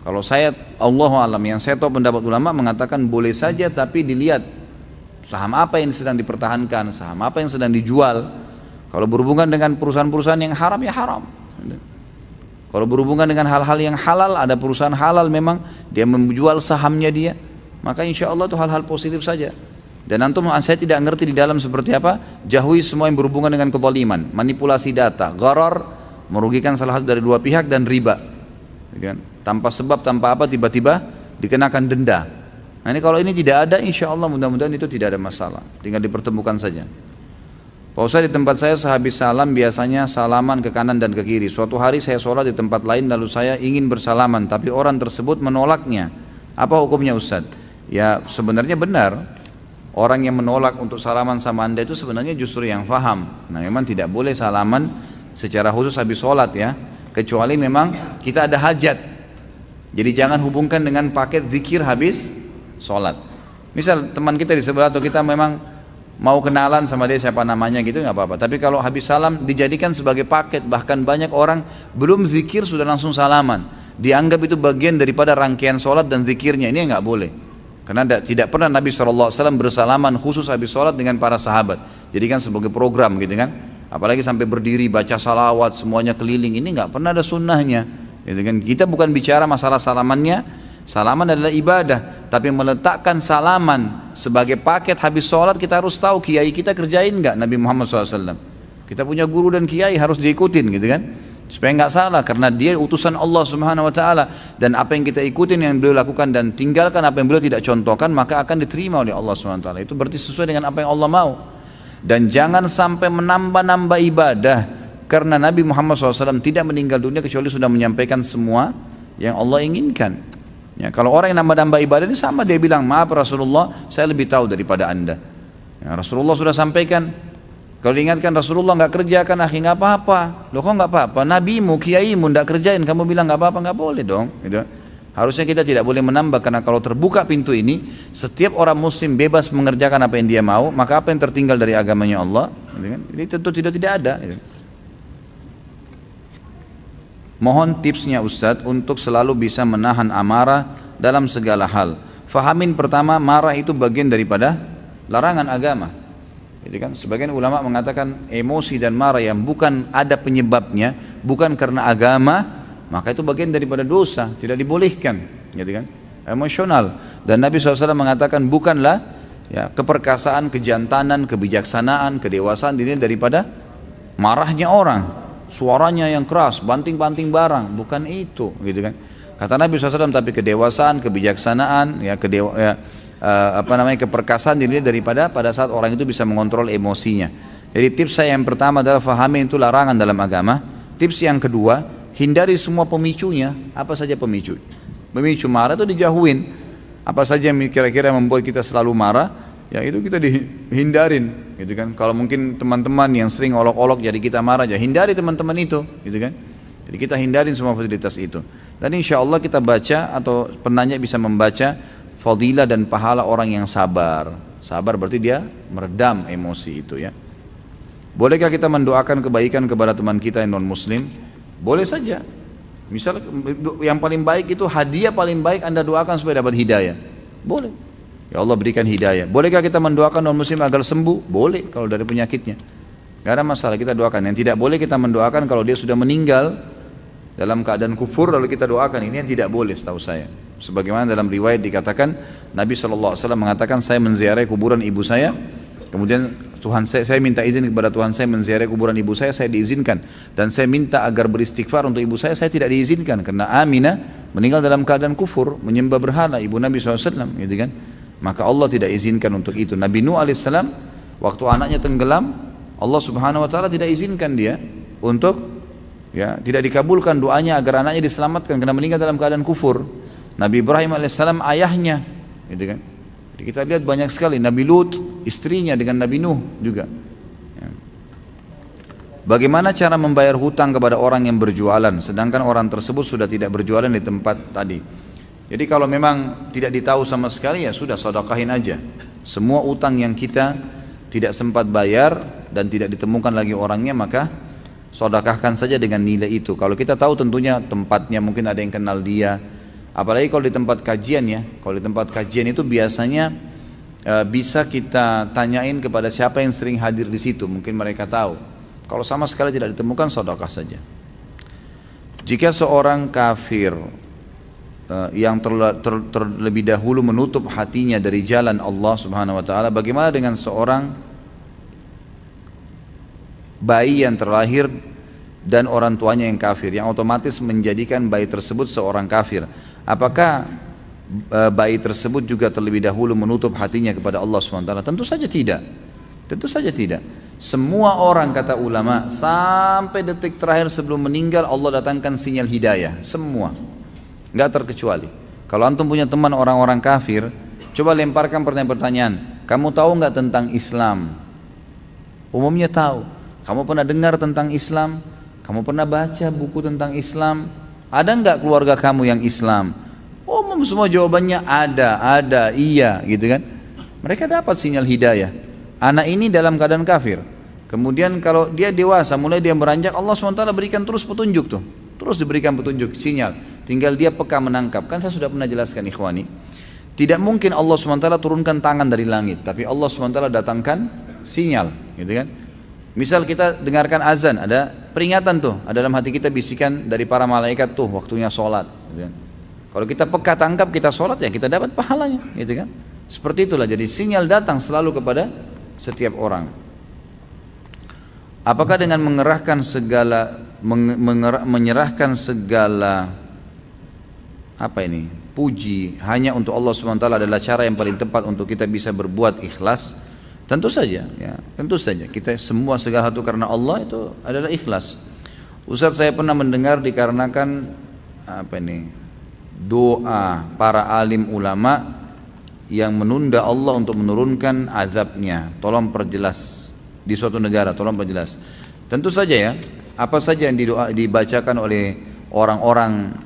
Kalau saya, Allahu a'lam, yang saya tahu pendapat ulama mengatakan boleh saja, tapi dilihat saham apa yang sedang dipertahankan, saham apa yang sedang dijual. Kalau berhubungan dengan perusahaan-perusahaan yang haram, ya haram. Kalau berhubungan dengan hal-hal yang halal, ada perusahaan halal memang dia menjual sahamnya dia, maka insya Allah itu hal-hal positif saja. Dan antum, saya tidak ngerti di dalam seperti apa, jauhi semua yang berhubungan dengan kezaliman, manipulasi data, gharar, merugikan salah satu dari dua pihak, dan riba, kan? Tanpa sebab, tanpa apa, tiba-tiba dikenakan denda. Nah ini kalau ini tidak ada, insya Allah mudah-mudahan itu tidak ada masalah, tinggal dipertemukan saja. Pak Ustaz, di tempat saya sehabis salam biasanya salaman ke kanan dan ke kiri. Suatu hari saya sholat di tempat lain lalu saya ingin bersalaman, tapi orang tersebut menolaknya. Apa hukumnya Ustaz? Ya sebenarnya benar. Orang yang menolak untuk salaman sama anda itu sebenarnya justru yang faham. Nah memang tidak boleh salaman secara khusus habis sholat ya, kecuali memang kita ada hajat. Jadi jangan hubungkan dengan paket zikir habis sholat. Misal teman kita di sebelah atau kita memang mau kenalan sama dia siapa namanya gitu, nggak apa-apa. Tapi kalau habis salam dijadikan sebagai paket, bahkan banyak orang belum zikir sudah langsung salaman, dianggap itu bagian daripada rangkaian sholat dan zikirnya, ini nggak boleh. Karena tidak pernah Nabi SAW bersalaman khusus habis sholat dengan para sahabat. Jadi kan sebagai program gitu kan. Apalagi sampai berdiri baca salawat semuanya keliling, ini nggak pernah ada sunnahnya. Gitu kan. Kita bukan bicara masalah salamannya. Salaman adalah ibadah. Tapi meletakkan salaman sebagai paket habis sholat, kita harus tahu kiai kita kerjain nggak Nabi Muhammad SAW. Kita punya guru dan kiai harus diikutin gitu kan. Supaya nggak salah, karena dia utusan Allah Subhanahu Wa Taala, dan apa yang kita ikutin yang beliau lakukan dan tinggalkan apa yang beliau tidak contohkan, maka akan diterima oleh Allah Subhanahu Wa Taala. Itu berarti sesuai dengan apa yang Allah mau. Dan jangan sampai menambah-nambah ibadah, karena Nabi Muhammad SAW tidak meninggal dunia kecuali sudah menyampaikan semua yang Allah inginkan. Ya, kalau orang yang nambah-nambah ibadah ini sama, dia bilang, maaf Rasulullah, saya lebih tahu daripada anda. Ya, Rasulullah sudah sampaikan. Kalau diingatkan Rasulullah nggak kerjakan, akhi nggak apa-apa. Loh kok nggak apa-apa? Nabimu, kiaimu nggak kerjain, kamu bilang nggak apa-apa, nggak boleh dong. Gitu. Harusnya kita tidak boleh menambah, karena kalau terbuka pintu ini, setiap orang muslim bebas mengerjakan apa yang dia mau, maka apa yang tertinggal dari agamanya Allah, gitu kan? Jadi tentu tidak ada. Gitu. Mohon tipsnya Ustadz untuk selalu bisa menahan amarah dalam segala hal. Fahamin pertama, marah itu bagian daripada larangan agama. Jadi kan sebagian ulama mengatakan emosi dan marah yang bukan ada penyebabnya, bukan karena agama, maka itu bagian daripada dosa, tidak dibolehkan. Gitu kan? Emosional. Dan Nabi SAW mengatakan bukanlah ya, keperkasaan, kejantanan, kebijaksanaan, kedewasaan dinilai daripada marahnya orang. Suaranya yang keras, banting-banting barang, bukan itu, gitu kan? Kata Nabi SAW, tapi kedewasaan, kebijaksanaan, ya, keperkasaan dinilai daripada pada saat orang itu bisa mengontrol emosinya. Jadi tips saya yang pertama adalah fahami itu larangan dalam agama. Tips yang kedua, hindari semua pemicunya. Apa saja pemicu? Pemicu marah itu dijauhin. Apa saja yang kira-kira membuat kita selalu marah, ya itu kita dihindarin. Gitu kan? Kalau mungkin teman-teman yang sering olok-olok jadi kita marah aja, hindari teman-teman itu, gitu kan? Jadi kita hindarin semua fasilitas itu. Dan insya Allah kita baca atau penanya bisa membaca fadilah dan pahala orang yang sabar. Sabar berarti dia meredam emosi itu ya. Bolehkah kita mendoakan kebaikan kepada teman kita yang non muslim? Boleh saja. Misal yang paling baik itu hadiah paling baik Anda doakan supaya dapat hidayah. Boleh. Ya Allah berikan hidayah. Bolehkah kita mendoakan non muslim agar sembuh? Boleh kalau dari penyakitnya. Gak ada masalah, kita doakan. Yang tidak boleh kita mendoakan kalau dia sudah meninggal dalam keadaan kufur lalu kita doakan, ini yang tidak boleh setahu saya. Sebagaimana dalam riwayat dikatakan Nabi SAW mengatakan, saya menziarahi kuburan ibu saya, kemudian Tuhan saya minta izin kepada Tuhan saya menziarahi kuburan ibu saya diizinkan, dan saya minta agar beristighfar untuk ibu saya tidak diizinkan karena Aminah meninggal dalam keadaan kufur, menyembah berhala, ibu Nabi SAW, gitu kan? Maka Allah tidak izinkan untuk itu. Nabi Nuh alaihissalam waktu anaknya tenggelam, Allah Subhanahu wa taala tidak izinkan dia untuk ya, tidak dikabulkan doanya agar anaknya diselamatkan karena meninggal dalam keadaan kufur. Nabi Ibrahim alaihissalam ayahnya, gitu kan? Jadi kita lihat banyak sekali. Nabi Lut istrinya dengan Nabi Nuh juga. Ya. Bagaimana cara membayar hutang kepada orang yang berjualan sedangkan orang tersebut sudah tidak berjualan di tempat tadi? Jadi kalau memang tidak ditahu sama sekali, ya sudah sedekahin aja. Semua utang yang kita tidak sempat bayar dan tidak ditemukan lagi orangnya, maka sedekahkan saja dengan nilai itu. Kalau kita tahu tentunya tempatnya, mungkin ada yang kenal dia. Apalagi kalau di tempat kajian ya. Kalau di tempat kajian itu biasanya bisa kita tanyain kepada siapa yang sering hadir di situ, mungkin mereka tahu. Kalau sama sekali tidak ditemukan, sedekah saja. Jika seorang kafir yang terlebih dahulu menutup hatinya dari jalan Allah Subhanahu wa taala, bagaimana dengan seorang bayi yang terlahir dan orang tuanya yang kafir, yang otomatis menjadikan bayi tersebut seorang kafir? Apakah bayi tersebut juga terlebih dahulu menutup hatinya kepada Allah Subhanahu wa taala? Tentu saja tidak. Tentu saja tidak. Semua orang, kata ulama, sampai detik terakhir sebelum meninggal Allah datangkan sinyal hidayah, semua. Nggak terkecuali. Kalau antum punya teman orang-orang kafir, coba lemparkan pertanyaan-pertanyaan. Kamu tahu nggak tentang Islam? Umumnya tahu. Kamu pernah dengar tentang Islam? Kamu pernah baca buku tentang Islam? Ada nggak keluarga kamu yang Islam? Umum semua jawabannya ada, iya, gitu kan? Mereka dapat sinyal hidayah. Anak ini dalam keadaan kafir. Kemudian kalau dia dewasa, mulai dia beranjak, Allah SWT berikan terus petunjuk tuh. Terus diberikan petunjuk, sinyal. Tinggal dia peka menangkap. Kan saya sudah pernah jelaskan ikhwani, tidak mungkin Allah SWT turunkan tangan dari langit, tapi Allah SWT datangkan sinyal, gitu kan? Misal kita dengarkan azan, ada peringatan tuh, ada dalam hati kita bisikan dari para malaikat tuh, waktunya sholat, gitu kan? Kalau kita peka tangkap, kita sholat, ya kita dapat pahalanya, gitu kan? Seperti itulah, jadi sinyal datang selalu kepada setiap orang. Apakah dengan menyerahkan segala puji hanya untuk Allah SWT adalah cara yang paling tepat untuk kita bisa berbuat ikhlas? Tentu saja, ya, tentu saja. Kita semua segala satu karena Allah itu adalah ikhlas. Ustaz, saya pernah mendengar dikarenakan doa para alim ulama yang menunda Allah untuk menurunkan azabnya. Tolong perjelas di suatu negara, tolong perjelas. Tentu saja ya, apa saja yang dibacakan oleh orang-orang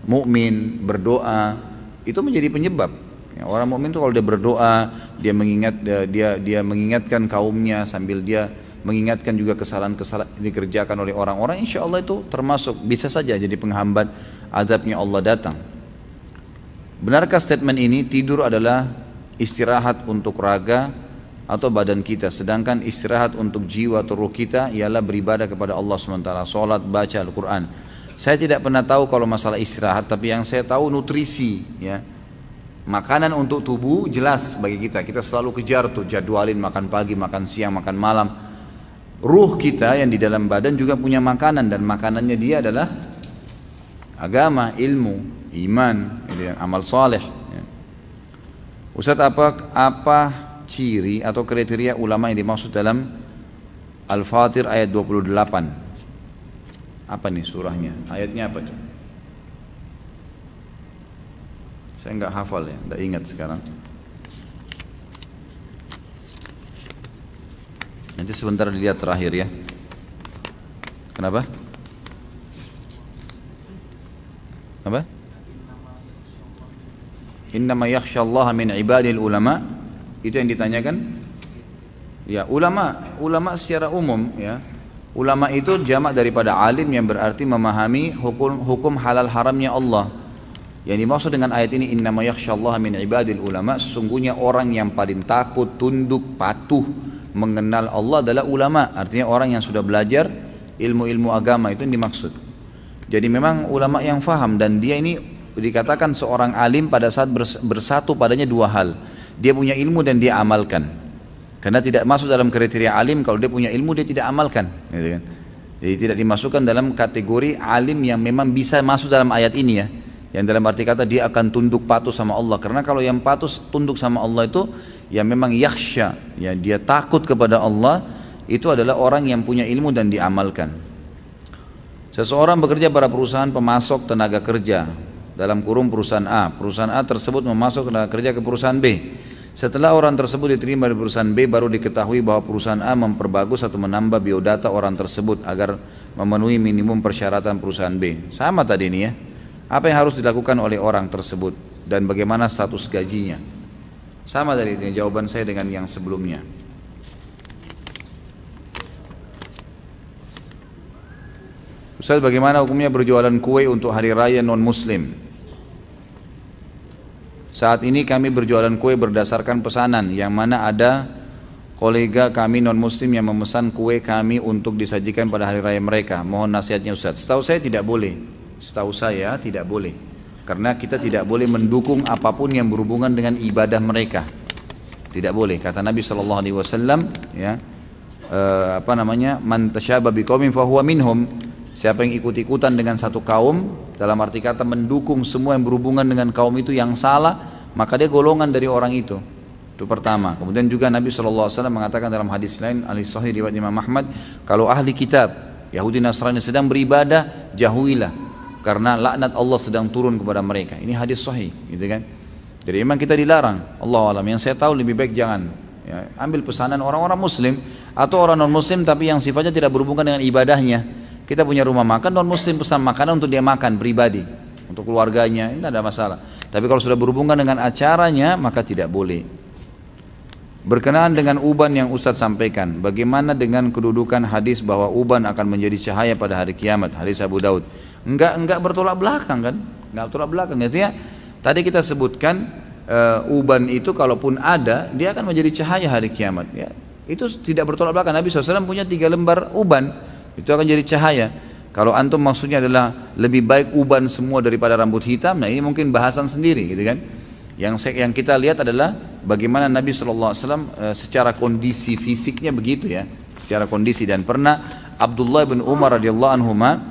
mukmin berdoa itu menjadi penyebab. Ya, orang mukmin itu kalau dia berdoa, dia mengingatkan kaumnya sambil dia mengingatkan juga kesalahan-kesalahan yang dikerjakan oleh orang-orang, insya Allah itu termasuk bisa saja jadi penghambat azabnya Allah datang. Benarkah statement ini tidur adalah istirahat untuk raga atau badan kita, sedangkan istirahat untuk jiwa atau ruh kita ialah beribadah kepada Allah SWT, sholat, baca Al-Quran? Saya tidak pernah tahu kalau masalah istirahat, tapi yang saya tahu nutrisi, ya. Makanan untuk tubuh jelas bagi kita, kita selalu kejar tuh, jadwalin makan pagi, makan siang, makan malam. Ruh kita yang di dalam badan juga punya makanan, dan makanannya dia adalah agama, ilmu, iman, amal saleh. Ustaz, apa ciri atau kriteria ulama yang dimaksud dalam Al-Fatir ayat 28? Apa nih surahnya? Ayatnya apa tuh? Saya nggak hafal ya, nggak ingat sekarang. Nanti sebentar dilihat terakhir ya. Kenapa? Apa? Innama yakhsyallaha min ibadil ulama. Itu yang ditanyakan? Ya, ulama secara umum ya. Ulama itu jamak daripada alim yang berarti memahami hukum halal haramnya Allah. Yang dimaksud dengan ayat ini innama yakhsyallaha min ibadil ulama, sesungguhnya orang yang paling takut, tunduk, patuh mengenal Allah adalah ulama. Artinya orang yang sudah belajar ilmu-ilmu agama, itu yang dimaksud. Jadi memang ulama yang faham, dan dia ini dikatakan seorang alim pada saat bersatu padanya dua hal. Dia punya ilmu dan dia amalkan. Karena tidak masuk dalam kriteria alim kalau dia punya ilmu dia tidak amalkan, gitu kan? Jadi tidak dimasukkan dalam kategori alim yang memang bisa masuk dalam ayat ini ya. Yang dalam arti kata dia akan tunduk patuh sama Allah. Karena kalau yang patuh tunduk sama Allah itu yang memang yakhsya, ya dia takut kepada Allah, itu adalah orang yang punya ilmu dan diamalkan. Seseorang bekerja pada perusahaan pemasok tenaga kerja, dalam kurung perusahaan A. Perusahaan A tersebut memasok tenaga kerja ke perusahaan B. Setelah orang tersebut diterima di perusahaan B, baru diketahui bahwa perusahaan A memperbagus atau menambah biodata orang tersebut agar memenuhi minimum persyaratan perusahaan B. Sama tadi ini ya. Apa yang harus dilakukan oleh orang tersebut dan bagaimana status gajinya? Sama dari jawaban saya dengan yang sebelumnya. Ustaz, bagaimana hukumnya berjualan kue untuk hari raya non-muslim? Saat ini kami berjualan kue berdasarkan pesanan, yang mana ada kolega kami non-muslim yang memesan kue kami untuk disajikan pada hari raya mereka. Mohon nasihatnya Ustaz. Setahu saya tidak boleh. Setahu saya tidak boleh, karena kita tidak boleh mendukung apapun yang berhubungan dengan ibadah mereka. Tidak boleh. Kata Nabi SAW, ya, man tasyabaha biqaumin fahuwa minhum. Siapa yang ikut-ikutan dengan satu kaum, dalam arti kata mendukung semua yang berhubungan dengan kaum itu yang salah, maka dia golongan dari orang itu. Itu pertama. Kemudian juga Nabi SAW mengatakan dalam hadis lain, hadis sahih riwayat Imam Ahmad, kalau ahli kitab Yahudi Nasrani sedang beribadah, jauhilah, karena laknat Allah sedang turun kepada mereka. Ini hadis sahih, gitu kan? Jadi memang kita dilarang. Allah alam. Yang saya tahu lebih baik jangan ya, ambil pesanan orang-orang muslim atau orang non muslim tapi yang sifatnya tidak berhubungan dengan ibadahnya. Kita punya rumah makan, non muslim pesan makanan untuk dia makan pribadi, untuk keluarganya, ini tidak ada masalah. Tapi kalau sudah berhubungan dengan acaranya, maka tidak boleh. Berkenaan dengan uban yang Ustadz sampaikan, bagaimana dengan kedudukan hadis bahwa uban akan menjadi cahaya pada hari kiamat, hadis Abu Daud? Enggak bertolak belakang kan? Enggak bertolak belakang. Artinya tadi kita sebutkan uban itu kalaupun ada, dia akan menjadi cahaya hari kiamat. Ya, itu tidak bertolak belakang. Nabi SAW punya 3 lembar uban, itu akan jadi cahaya. Kalau antum maksudnya adalah lebih baik uban semua daripada rambut hitam, nah ini mungkin bahasan sendiri, gitu kan? Yang kita lihat adalah bagaimana Nabi SAW secara kondisi fisiknya begitu ya, secara kondisi. Dan pernah Abdullah bin Umar radhiyallahu anhuma,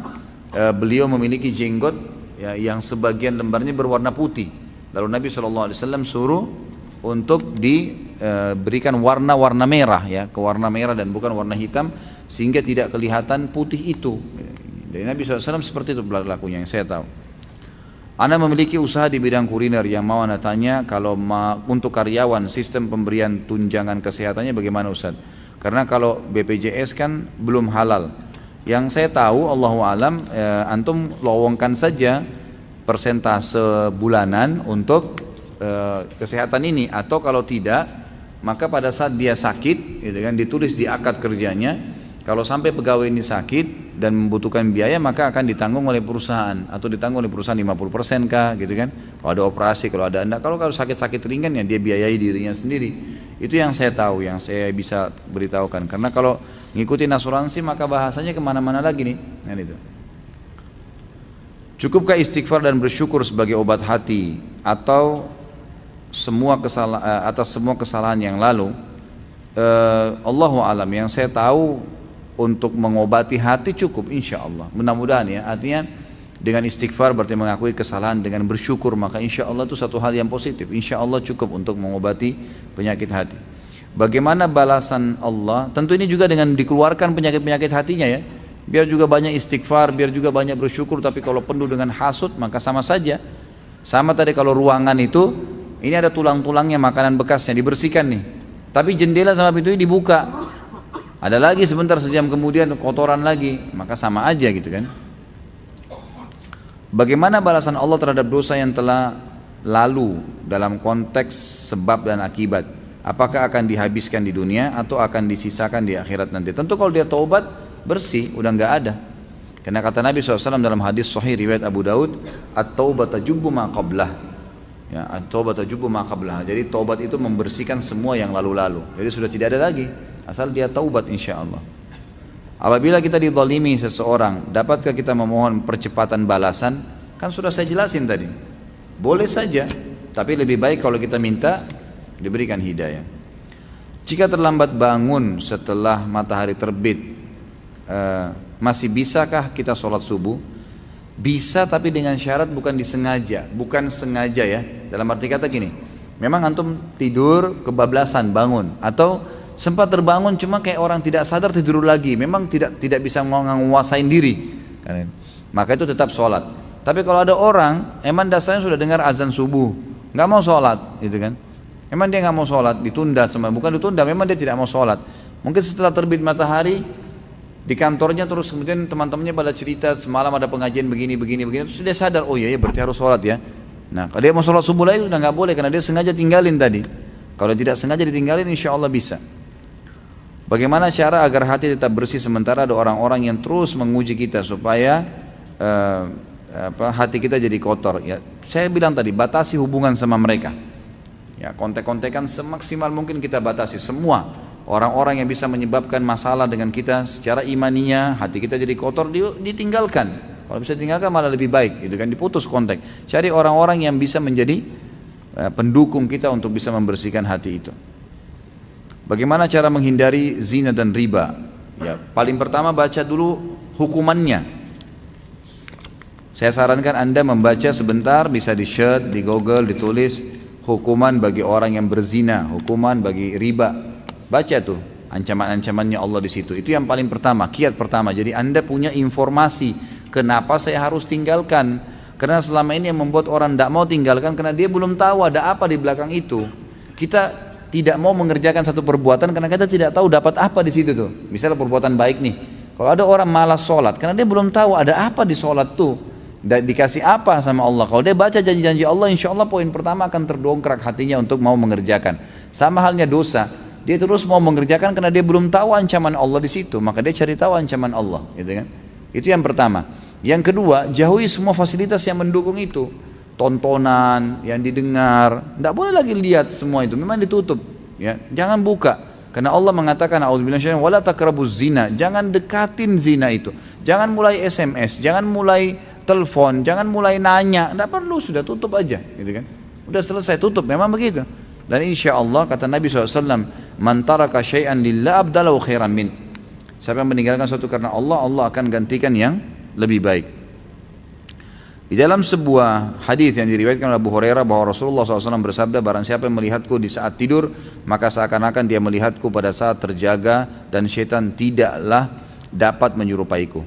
beliau memiliki jenggot ya, yang sebagian lembarnya berwarna putih. Lalu Nabi SAW suruh untuk diberikan warna-warna merah ya, ke warna merah dan bukan warna hitam, sehingga tidak kelihatan putih itu. Dari Nabi SAW seperti itu berlakunya yang saya tahu. Anda memiliki usaha di bidang kuliner yang mau Anda tanya, kalau untuk karyawan sistem pemberian tunjangan kesehatannya bagaimana Ustaz? Karena kalau BPJS kan belum halal. Yang saya tahu, Allahu alam, antum lowongkan saja persentase bulanan untuk kesehatan ini, atau kalau tidak, maka pada saat dia sakit, gitu kan, ditulis di akad kerjanya, kalau sampai pegawai ini sakit dan membutuhkan biaya, maka akan ditanggung oleh perusahaan, atau ditanggung oleh perusahaan 50% kah, gitu kan? Kalau ada operasi, kalau ada anda, kalau sakit-sakit ringan ya dia biayai dirinya sendiri. Itu yang saya tahu, yang saya bisa beritahukan. Karena kalau ngikutin asuransi maka bahasanya kemana-mana lagi nih, kan itu. Cukupkah istighfar dan bersyukur sebagai obat hati, atau atas semua kesalahan yang lalu? Allahu alam, yang saya tahu untuk mengobati hati cukup, insya Allah. Mudah-mudahan ya, artinya dengan istighfar berarti mengakui kesalahan, dengan bersyukur maka insya Allah itu satu hal yang positif. Insya Allah cukup untuk mengobati penyakit hati. Bagaimana balasan Allah? Tentu ini juga dengan dikeluarkan penyakit-penyakit hatinya ya. Biar juga banyak istighfar, biar juga banyak bersyukur. Tapi kalau penuh dengan hasud maka sama saja. Sama tadi kalau ruangan itu, ini ada tulang-tulangnya, makanan bekasnya dibersihkan nih. Tapi jendela sama pintunya dibuka. Ada lagi sebentar, sejam kemudian kotoran lagi, maka sama aja gitu kan. Bagaimana balasan Allah terhadap dosa yang telah lalu dalam konteks sebab dan akibat? Apakah akan dihabiskan di dunia atau akan disisakan di akhirat nanti? Tentu kalau dia taubat bersih, udah nggak ada. Karena kata Nabi SAW dalam hadis sahih riwayat Abu Daud, at-taubat tajubbu ma qablah. Ya, at-taubat tajubbu ma qablah. Jadi taubat itu membersihkan semua yang lalu-lalu. Jadi sudah tidak ada lagi, asal dia taubat insya Allah. Apabila kita dizalimi seseorang, dapatkah kita memohon percepatan balasan? Kan sudah saya jelasin tadi. Boleh saja, tapi lebih baik kalau kita minta diberikan hidayah. Jika terlambat bangun setelah matahari terbit, masih bisakah kita sholat subuh? Bisa, tapi dengan syarat bukan disengaja, bukan sengaja ya. Dalam arti kata gini, memang antum tidur kebablasan bangun, atau sempat terbangun cuma kayak orang tidak sadar tidur lagi, memang tidak bisa menguasain diri, maka itu tetap sholat. Tapi kalau ada orang emang dasarnya sudah dengar azan subuh, nggak mau sholat, gitu kan? Memang dia nggak mau sholat, ditunda, bukan ditunda, memang dia tidak mau sholat. Mungkin setelah terbit matahari di kantornya, terus kemudian teman-temannya pada cerita semalam ada pengajian begini, terus dia sadar, oh iya ya berarti harus sholat ya. Nah kalau dia mau sholat subuh lagi udah nggak boleh, karena dia sengaja tinggalin tadi. Kalau tidak sengaja ditinggalin, insya Allah bisa. Bagaimana cara agar hati tetap bersih sementara ada orang-orang yang terus menguji kita supaya hati kita jadi kotor? Ya, saya bilang tadi, batasi hubungan sama mereka. Ya, kontek-kontekan semaksimal mungkin kita batasi semua. Orang-orang yang bisa menyebabkan masalah dengan kita secara imaninya, hati kita jadi kotor, ditinggalkan. Kalau bisa ditinggalkan malah lebih baik, gitu kan, diputus kontak. Cari orang-orang yang bisa menjadi pendukung kita untuk bisa membersihkan hati itu. Bagaimana cara menghindari zina dan riba? Ya, paling pertama baca dulu hukumannya. Saya sarankan Anda membaca sebentar, bisa di search, di Google, ditulis hukuman bagi orang yang berzina, hukuman bagi riba. Baca tuh ancaman-ancamannya Allah di situ. Itu yang paling pertama, kiat pertama. Jadi Anda punya informasi kenapa saya harus tinggalkan. Karena selama ini yang membuat orang tidak mau tinggalkan karena dia belum tahu ada apa di belakang itu. Kita tidak mau mengerjakan satu perbuatan karena kita tidak tahu dapat apa di situ tuh. Misalnya perbuatan baik nih. Kalau ada orang malas sholat karena dia belum tahu ada apa di sholat tuh, dikasih apa sama Allah. Kalau dia baca janji-janji Allah, insya Allah poin pertama akan terdongkrak hatinya untuk mau mengerjakan. Sama halnya dosa, dia terus mau mengerjakan karena dia belum tahu ancaman Allah di situ, maka dia cari tahu ancaman Allah, gitu kan? Itu yang pertama. Yang kedua, jauhi semua fasilitas yang mendukung itu. Tontonan yang didengar, tidak boleh lagi lihat semua itu, memang ditutup ya, jangan buka. Karena Allah mengatakan a'udzubillahi minasyaitonir rajim, wala taqrabuz zina, jangan dekatin zina itu, jangan mulai SMS, jangan mulai telepon, jangan mulai nanya, tidak perlu, sudah tutup aja, gitu kan, udah selesai, tutup, memang begitu. Dan insya Allah kata Nabi SAW, man taraka syai'an lillah abdalahu khairan min, siapa yang meninggalkan sesuatu karena Allah, Allah akan gantikan yang lebih baik. Di dalam sebuah hadis yang diriwayatkan oleh Abu Hurairah bahwa Rasulullah SAW bersabda, barang siapa yang melihatku di saat tidur, maka seakan-akan dia melihatku pada saat terjaga dan syaitan tidaklah dapat menyerupaiku.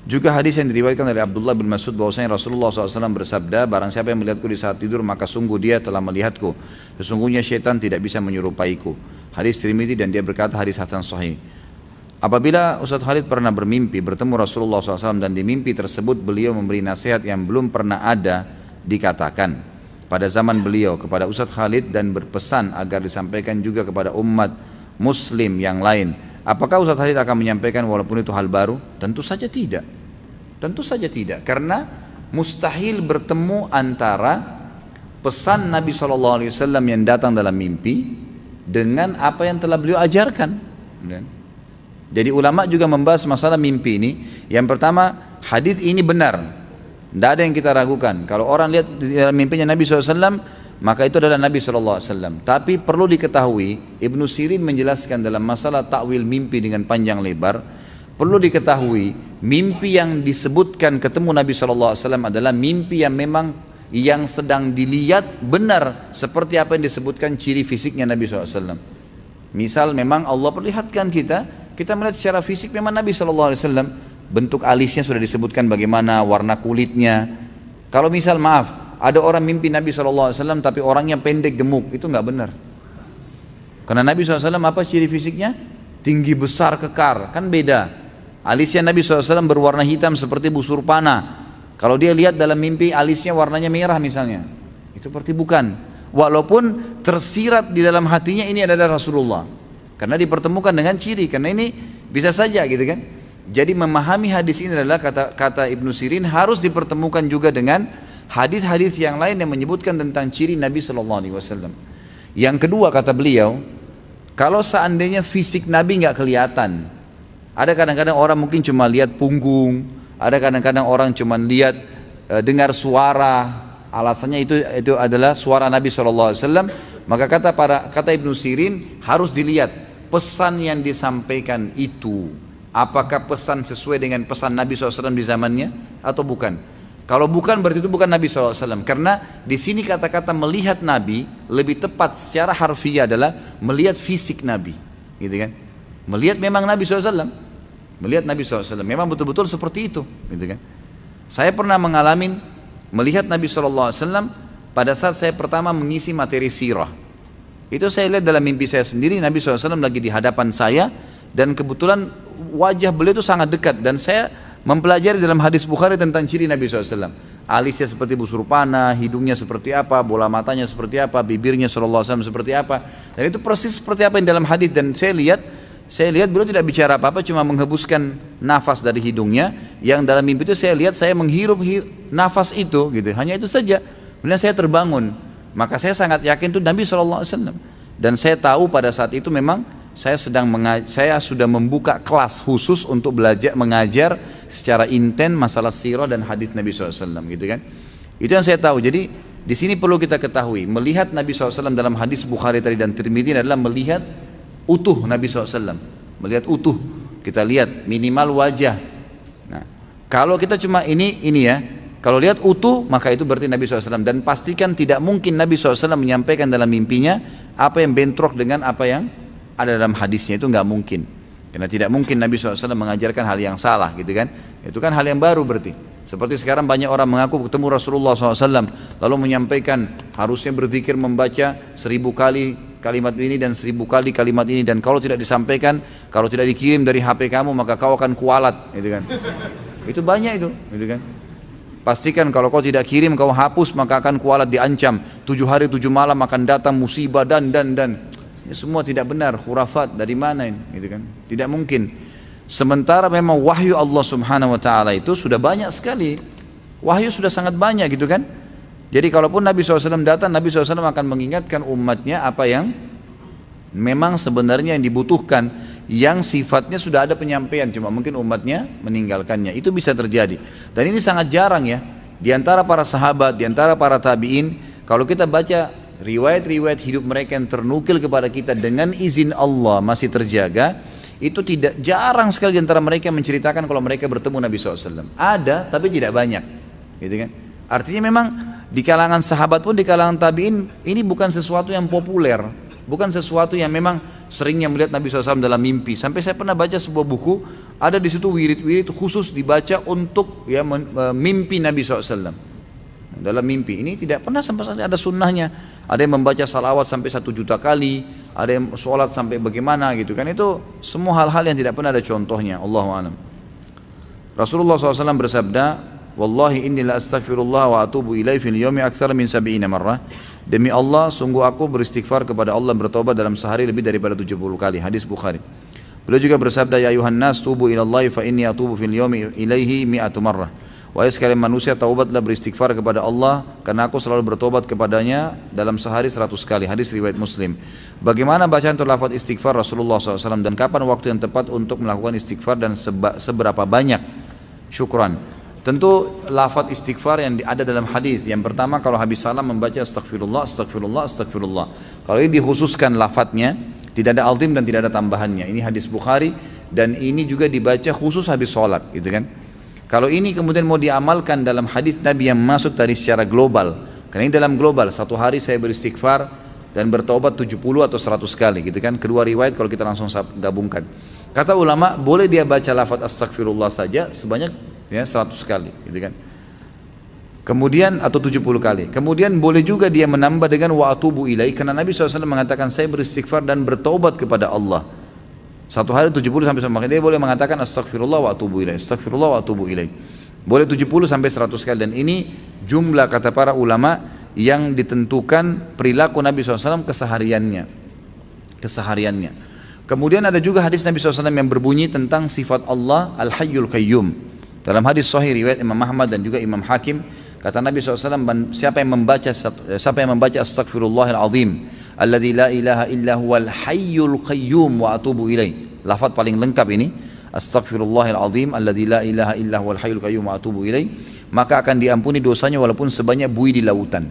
Juga hadis yang diriwayatkan dari Abdullah bin Mas'ud bahwasanya Rasulullah SAW bersabda, barang siapa yang melihatku di saat tidur maka sungguh dia telah melihatku. Sesungguhnya syaitan tidak bisa menyerupaiku. Hadis Tirmidzi, dan dia berkata hadis hasan sahih. Apabila Ustaz Khalid pernah bermimpi bertemu Rasulullah SAW dan di mimpi tersebut beliau memberi nasihat yang belum pernah ada dikatakan pada zaman beliau kepada Ustaz Khalid dan berpesan agar disampaikan juga kepada umat muslim yang lain. Apakah Ustaz Khalid akan menyampaikan walaupun itu hal baru? Tentu saja tidak. Tentu saja tidak. Karena mustahil bertemu antara pesan Nabi SAW yang datang dalam mimpi dengan apa yang telah beliau ajarkan. Jadi ulama juga membahas masalah mimpi ini. Yang pertama, hadis ini benar. Tidak ada yang kita ragukan. Kalau orang lihat di dalam mimpinya Nabi SAW, maka itu adalah Nabi SAW. Tapi perlu diketahui, Ibnu Sirin menjelaskan dalam masalah takwil mimpi dengan panjang lebar, perlu diketahui mimpi yang disebutkan ketemu Nabi SAW adalah mimpi yang memang yang sedang dilihat benar seperti apa yang disebutkan ciri fisiknya Nabi SAW. Misal memang Allah perlihatkan kita melihat secara fisik memang Nabi SAW, bentuk alisnya sudah disebutkan bagaimana, warna kulitnya. Kalau misal maaf, ada orang mimpi Nabi SAW tapi orangnya pendek gemuk, itu nggak benar. Karena Nabi SAW apa ciri fisiknya? Tinggi besar kekar, kan beda. Alisnya Nabi SAW berwarna hitam seperti busur panah. Kalau dia lihat dalam mimpi alisnya warnanya merah misalnya, itu berarti bukan. Walaupun tersirat di dalam hatinya ini adalah Rasulullah. Karena dipertemukan dengan ciri, karena ini bisa saja gitu kan. Jadi memahami hadis ini adalah kata Ibnu Sirin harus dipertemukan juga dengan hadis-hadis yang lain yang menyebutkan tentang ciri Nabi SAW. Yang kedua kata beliau, kalau seandainya fisik Nabi nggak kelihatan, ada kadang-kadang orang mungkin cuma lihat punggung, ada kadang-kadang orang cuma lihat dengar suara, alasannya itu adalah suara Nabi SAW. Maka kata Ibnu Sirin harus dilihat pesan yang disampaikan itu, apakah pesan sesuai dengan pesan Nabi SAW di zamannya atau bukan. Kalau bukan berarti itu bukan Nabi SAW. Karena di sini kata-kata melihat Nabi lebih tepat secara harfiah adalah melihat fisik Nabi, gitu kan? Melihat memang Nabi SAW, melihat Nabi SAW, memang betul-betul seperti itu, gitu kan? Saya pernah mengalami melihat Nabi SAW pada saat saya pertama mengisi materi sirah. Itu saya lihat dalam mimpi saya sendiri, Nabi SAW lagi di hadapan saya dan kebetulan wajah beliau itu sangat dekat dan saya mempelajari dalam hadis Bukhari tentang ciri Nabi SAW. Alisnya seperti busur panah, hidungnya seperti apa, bola matanya seperti apa, bibirnya SAW seperti apa. Dan itu persis seperti apa yang dalam hadis. Dan saya lihat beliau tidak bicara apa-apa, cuma menghembuskan nafas dari hidungnya. Yang dalam mimpi itu saya lihat saya menghirup nafas itu, gitu. Hanya itu saja. Kemudian saya terbangun. Maka saya sangat yakin itu Nabi SAW. Dan saya tahu pada saat itu memang saya sudah membuka kelas khusus untuk belajar mengajar secara intens masalah sirah dan hadis Nabi SAW, gitu kan? Itu yang saya tahu. Jadi di sini perlu kita ketahui, melihat Nabi SAW dalam hadis Bukhari tadi dan Tirmidzi adalah melihat utuh Nabi SAW, melihat utuh. Kita lihat minimal wajah. Nah, kalau kita cuma ini ya, kalau lihat utuh maka itu berarti Nabi SAW. Dan pastikan tidak mungkin Nabi SAW menyampaikan dalam mimpinya apa yang bentrok dengan apa yang ada dalam hadisnya, itu nggak mungkin. Karena tidak mungkin Nabi SAW mengajarkan hal yang salah, gitu kan? Itu kan hal yang baru berarti. Seperti sekarang banyak orang mengaku ketemu Rasulullah SAW lalu menyampaikan harusnya berzikir membaca 1000 kali kalimat ini dan 1000 kali kalimat ini, dan kalau tidak disampaikan, kalau tidak dikirim dari HP kamu maka kau akan kualat, gitu kan? Itu banyak itu, gitu kan? Pastikan kalau kau tidak kirim kau hapus maka akan kualat, diancam 7 hari 7 malam akan datang musibah dan ini semua tidak benar, khurafat. Dari mana ini, gitu kan? Tidak mungkin. Sementara memang wahyu Allah Subhanahu wa taala itu sudah banyak sekali. Wahyu sudah sangat banyak, gitu kan? Jadi kalaupun Nabi SAW datang, Nabi SAW akan mengingatkan umatnya apa yang memang sebenarnya yang dibutuhkan, yang sifatnya sudah ada penyampaian, cuma mungkin umatnya meninggalkannya. Itu bisa terjadi. Dan ini sangat jarang ya. Di antara para sahabat, di antara para tabi'in, kalau kita baca riwayat-riwayat hidup mereka yang ternukil kepada kita dengan izin Allah masih terjaga, itu tidak jarang sekali di antara mereka menceritakan kalau mereka bertemu Nabi SAW. Ada, tapi tidak banyak, gitu kan? Artinya memang di kalangan sahabat pun, di kalangan tabi'in, ini bukan sesuatu yang populer, bukan sesuatu yang memang seringnya melihat Nabi SAW dalam mimpi. Sampai saya pernah baca sebuah buku, ada di situ wirid-wirid khusus dibaca untuk ya mimpi Nabi SAW. Dalam mimpi ini tidak pernah sampai ada sunnahnya. Ada yang membaca salawat sampai 1 juta kali, ada yang sholat sampai bagaimana gitu kan. Itu semua hal-hal yang tidak pernah ada contohnya. Allahu a'lam. Rasulullah SAW bersabda, Wallahi inni la astaghfirullah wa atubu ilaihi fil yawmi aktsar min 70 marrah. Demi Allah, sungguh aku beristighfar kepada Allah, bertobat dalam sehari lebih daripada 70 kali. Hadis Bukhari. Beliau juga bersabda, ya ayuhan nas tubu ilallahi fa inni atubu fil yawmi ilaihi mi'atu marrah. Wahai sekalian manusia, taubatlah beristighfar kepada Allah, karena aku selalu bertobat kepadanya dalam sehari 100 kali. Hadis riwayat Muslim. Bagaimana bacaan untuk lafaz istighfar Rasulullah SAW, dan kapan waktu yang tepat untuk melakukan istighfar, dan seberapa banyak? Syukran. Tentu lafaz istighfar yang ada dalam hadis. Yang pertama, kalau habis salam membaca astagfirullah, astagfirullah, astagfirullah. Kalau ini dikhususkan lafadznya, tidak ada altim dan tidak ada tambahannya. Ini hadis Bukhari, dan ini juga dibaca khusus habis sholat, gitu kan? Kalau ini kemudian mau diamalkan dalam hadis Nabi yang masuk tadi secara global, karena ini dalam global, satu hari saya beristighfar dan bertaubat 70 atau 100 kali, gitu kan? Kedua riwayat kalau kita langsung gabungkan. Kata ulama, boleh dia baca lafaz astagfirullah saja sebanyak ya 100 kali, gitu kan? Kemudian atau 70 kali. Kemudian boleh juga dia menambah dengan wa atubu ilaihi, karena Nabi SAW mengatakan saya beristighfar dan bertaubat kepada Allah. Satu hari 70 sampai 100 kali. Dia boleh mengatakan astagfirullah wa atubu ilaihi, astagfirullah wa atubu ilaihi. Boleh 70 sampai 100 kali, dan ini jumlah kata para ulama yang ditentukan perilaku Nabi SAW kesehariannya. Kemudian ada juga hadis Nabi SAW yang berbunyi tentang sifat Allah Al-Hayyul Qayyum. Dalam hadis sahih riwayat Imam Ahmad dan juga Imam Hakim, kata Nabi SAW, siapa yang membaca astagfirullahal azim alladzi la ilaha illa huwal hayyul qayyum wa atubu ilaih. Lafaz paling lengkap ini, astagfirullahal azim alladzi la ilaha illa huwal hayyul qayyum wa atubu ilaih, maka akan diampuni dosanya walaupun sebanyak buih di lautan.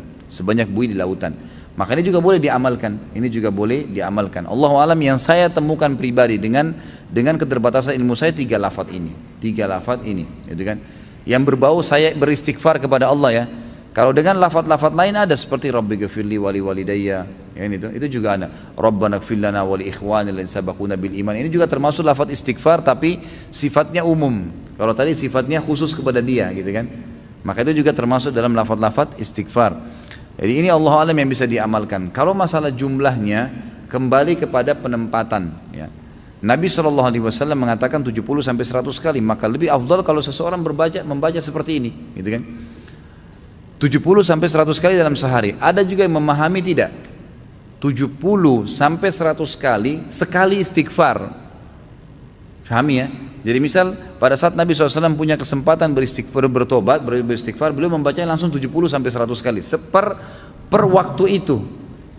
Maka ini juga boleh diamalkan. Allahu alam, yang saya temukan pribadi dengan keterbatasan ilmu saya, 3 lafaz ini, gitu kan? Yang berbau saya beristighfar kepada Allah ya. Kalau dengan lafaz-lafaz lain ada seperti Rabbighfirli wali walidayya, ya, itu juga ada. Rabbana ighfir lana wa li ikhwanina alladziina sabaquna bil iman. Ini juga termasuk lafaz istighfar tapi sifatnya umum. Kalau tadi sifatnya khusus kepada dia, gitu kan? Maka itu juga termasuk dalam lafaz-lafaz istighfar. Jadi ini Allah alam yang bisa diamalkan. Kalau masalah jumlahnya kembali kepada penempatan ya. Nabi SAW mengatakan 70 sampai 100 kali, maka lebih afdal kalau seseorang membaca seperti ini, gitu kan? 70 sampai 100 kali dalam sehari. Ada juga yang memahami tidak? 70 sampai 100 kali sekali istighfar. Pahami ya? Jadi misal pada saat Nabi SAW punya kesempatan bertobat, beristighfar, beliau membacanya langsung 70 sampai 100 kali per waktu itu.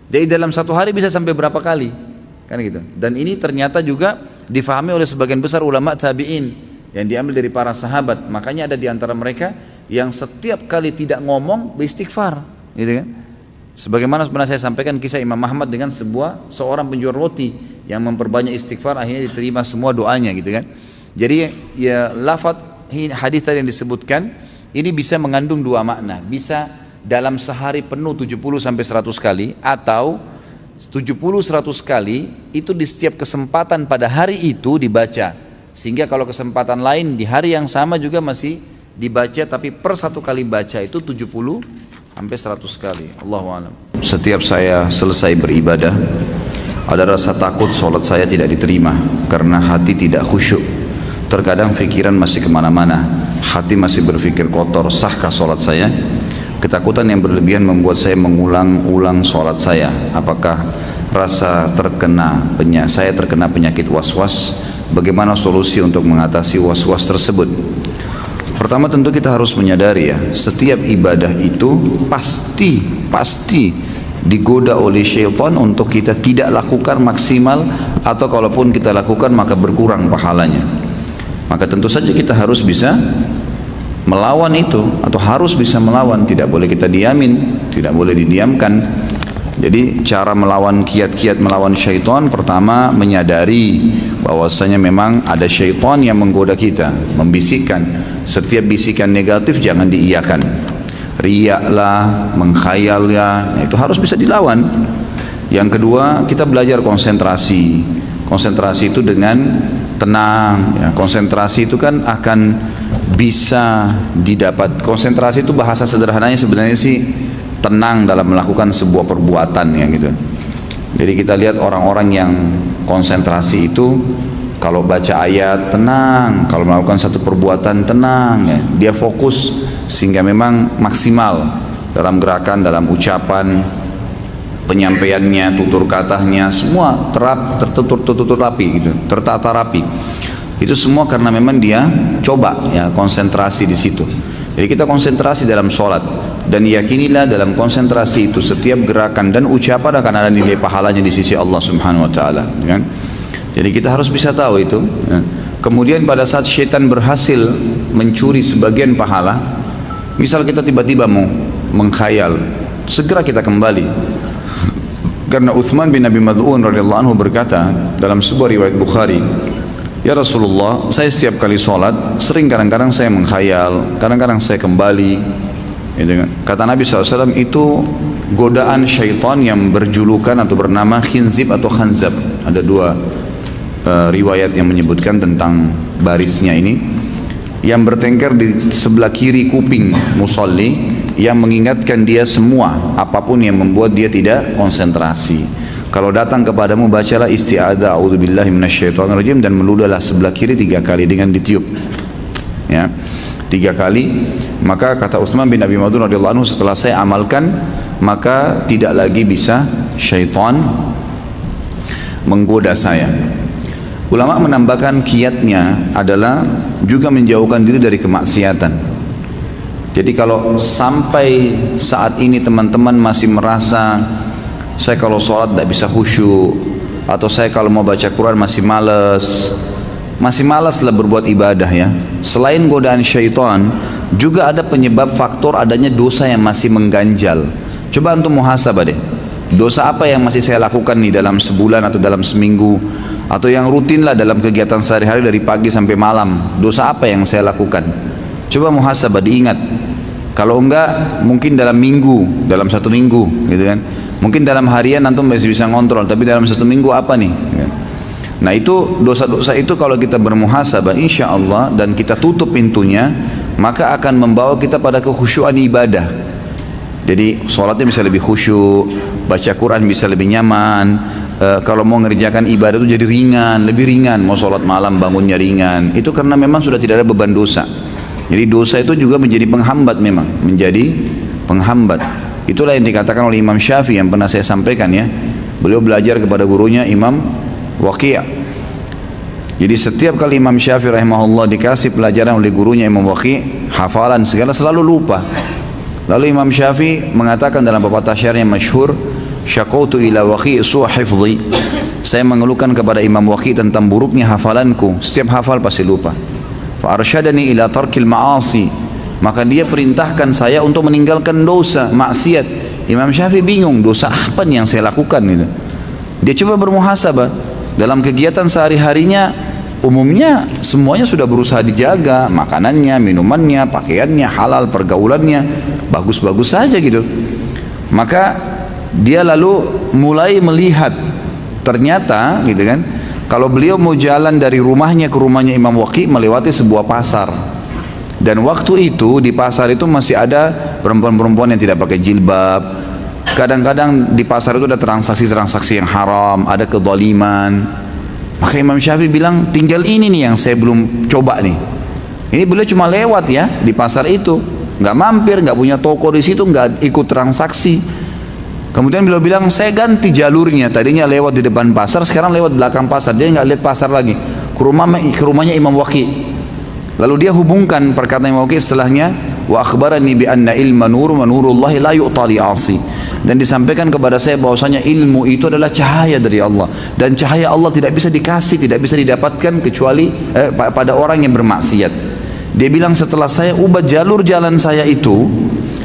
Jadi dalam satu hari bisa sampai berapa kali? Kan gitu. Dan ini ternyata juga difahami oleh sebagian besar ulama tabi'in yang diambil dari para sahabat. Makanya ada di antara mereka yang setiap kali tidak ngomong beristighfar, gitu kan? Sebagaimana pernah saya sampaikan kisah Imam Ahmad dengan seorang penjual roti yang memperbanyak istighfar, akhirnya diterima semua doanya, gitu kan? Jadi ya lafaz hadis tadi yang disebutkan ini bisa mengandung 2 makna. Bisa dalam sehari penuh 70 sampai 100 kali, atau 70-100 kali itu di setiap kesempatan pada hari itu dibaca, sehingga kalau kesempatan lain di hari yang sama juga masih dibaca, tapi per satu kali baca itu 70 sampai 100 kali. Allahu a'lam. Setiap saya selesai beribadah ada rasa takut sholat saya tidak diterima karena hati tidak khusyuk. Terkadang pikiran masih kemana-mana, hati masih berpikir kotor, sahkah sholat saya? Ketakutan yang berlebihan membuat saya mengulang-ulang sholat saya. Apakah saya terkena penyakit was-was? Bagaimana solusi untuk mengatasi was-was tersebut? Pertama tentu kita harus menyadari ya, setiap ibadah itu pasti digoda oleh syaitan untuk kita tidak lakukan maksimal, atau kalaupun kita lakukan maka berkurang pahalanya. Maka tentu saja kita harus bisa melawan itu, atau harus bisa melawan, tidak boleh kita diamin, tidak boleh didiamkan. Jadi cara melawan kiat-kiat melawan syaitan, pertama menyadari bahwasanya memang ada syaitan yang menggoda kita, membisikkan. Setiap bisikan negatif jangan diiyakan. Riak lah, mengkhayal ya, itu harus bisa dilawan. Yang kedua, kita belajar konsentrasi. Konsentrasi itu dengan tenang, ya. Konsentrasi itu kan akan bisa didapat. Konsentrasi itu bahasa sederhananya sebenarnya sih tenang dalam melakukan sebuah perbuatan, ya gitu. Jadi kita lihat orang-orang yang konsentrasi itu kalau baca ayat tenang, kalau melakukan satu perbuatan tenang, ya. Dia fokus sehingga memang maksimal dalam gerakan, dalam ucapan, penyampaiannya, tutur katanya, semua tertutur rapi gitu, tertata rapi. Itu semua karena memang dia coba ya konsentrasi di situ. Jadi kita konsentrasi dalam sholat dan yakinilah dalam konsentrasi itu setiap gerakan dan ucapan akan ada nilai pahalanya di sisi Allah Subhanahu Wa Taala. Kan? Jadi kita harus bisa tahu itu. Ya. Kemudian pada saat syaitan berhasil mencuri sebagian pahala, misal kita tiba-tiba mau mengkhayal, segera kita kembali. Karena Uthman bin Abi Mad'un radhiyallahu anhu berkata dalam sebuah riwayat Bukhari, "Ya Rasulullah, saya setiap kali sholat sering kadang-kadang saya mengkhayal, kadang-kadang saya kembali." Kata Nabi SAW, itu godaan syaitan yang berjulukan atau bernama khinzib atau khanzab. Ada dua riwayat yang menyebutkan tentang barisnya ini, yang bertengkar di sebelah kiri kuping musalli, yang mengingatkan dia semua apapun yang membuat dia tidak konsentrasi. Kalau datang kepadamu, bacalah isti'adzah a'udzubillahi minasyaitonirrajim dan meludahlah sebelah kiri 3 kali dengan ditiup. Ya. 3 kali. Maka kata Utsman bin Abi Mad'un radhiyallahu anhu, setelah saya amalkan, maka tidak lagi bisa syaitan menggoda saya. Ulama menambahkan kiatnya adalah juga menjauhkan diri dari kemaksiatan. Jadi kalau sampai saat ini teman-teman masih merasa saya kalau sholat tidak bisa khusyuk, atau saya kalau mau baca Quran masih malas lah berbuat ibadah ya. Selain godaan syaitan, juga ada penyebab faktor adanya dosa yang masih mengganjal. Coba antum muhasabah deh. Dosa apa yang masih saya lakukan nih dalam sebulan atau dalam seminggu, atau yang rutin lah dalam kegiatan sehari-hari dari pagi sampai malam. Dosa apa yang saya lakukan? Coba muhasabah, diingat. Kalau enggak, mungkin dalam minggu, dalam 1 minggu, gitu kan? Mungkin dalam harian antum masih bisa ngontrol, tapi dalam 1 minggu apa nih? Nah itu dosa-dosa itu kalau kita bermuhasabah, insya Allah, dan kita tutup pintunya, maka akan membawa kita pada kekhusyuan ibadah. Jadi sholatnya bisa lebih khusyuk, baca Quran bisa lebih nyaman. Kalau mau ngerjakan ibadah itu jadi ringan, lebih ringan. Mau sholat malam bangunnya ringan. Itu karena memang sudah tidak ada beban dosa. Jadi dosa itu juga menjadi penghambat, memang menjadi penghambat. Itulah yang dikatakan oleh Imam Syafi'i yang pernah saya sampaikan ya. Beliau belajar kepada gurunya Imam Waqi'. Jadi setiap kali Imam Syafi'i rahimahullah dikasih pelajaran oleh gurunya Imam Waqi', hafalan segala selalu lupa. Lalu Imam Syafi'i mengatakan dalam pepatah syair yang masyhur, "Syaqautu ila Waqi' su'a hifdhi." Saya mengeluhkan kepada Imam Waqi' tentang buruknya hafalanku, setiap hafal pasti lupa. Fa arsyadani ila tarkil ma'asi. Maka dia perintahkan saya untuk meninggalkan dosa, maksiat. Imam Syafi'i bingung, dosa apa nih yang saya lakukan gitu. Dia coba bermuhasabah dalam kegiatan sehari-harinya. Umumnya semuanya sudah berusaha dijaga, makanannya, minumannya, pakaiannya, halal, pergaulannya, bagus-bagus saja gitu. Maka dia lalu mulai melihat, ternyata gitu kan, kalau beliau mau jalan dari rumahnya ke rumahnya Imam Waqi' melewati sebuah pasar. Dan waktu itu di pasar itu masih ada perempuan-perempuan yang tidak pakai jilbab. Kadang-kadang di pasar itu ada transaksi-transaksi yang haram, ada kezaliman. Maka Imam Syafi'i bilang, tinggal ini nih yang saya belum coba nih. Ini beliau cuma lewat ya di pasar itu, nggak mampir, nggak punya toko di situ, nggak ikut transaksi. Kemudian beliau bilang, saya ganti jalurnya. Tadinya lewat di depan pasar, sekarang lewat belakang pasar. Dia nggak lihat pasar lagi. Ke rumahnya Imam Waqi'. Lalu dia hubungkan perkataan Imam Waqi' setelahnya, wa akhbarani bi anna ilma nur wa nurullahi la yu'ta li 'asi. Dan disampaikan kepada saya bahwasanya ilmu itu adalah cahaya dari Allah, dan cahaya Allah tidak bisa dikasih, tidak bisa didapatkan kecuali pada orang yang bermaksiat. Dia bilang, setelah saya ubah jalur jalan saya itu,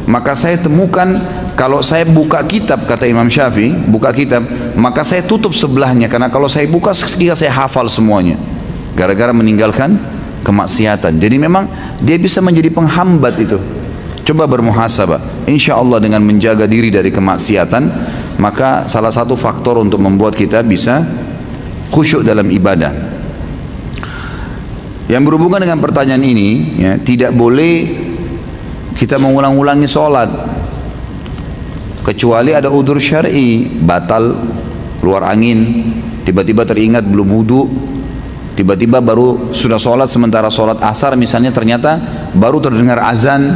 maka saya temukan kalau saya buka kitab, kata Imam Syafi'i, buka kitab, maka saya tutup sebelahnya, karena kalau saya buka sekira saya hafal semuanya, gara-gara meninggalkan kemaksiatan. Jadi memang dia bisa menjadi penghambat itu. Coba bermuhasabah, insya Allah dengan menjaga diri dari kemaksiatan, maka salah satu faktor untuk membuat kita bisa khusyuk dalam ibadah. Yang berhubungan dengan pertanyaan ini, ya, tidak boleh kita mengulang-ulangi sholat kecuali ada udzur syar'i, batal, keluar angin, tiba-tiba teringat belum wudu, tiba-tiba baru sudah sholat, sementara sholat asar misalnya ternyata baru terdengar azan,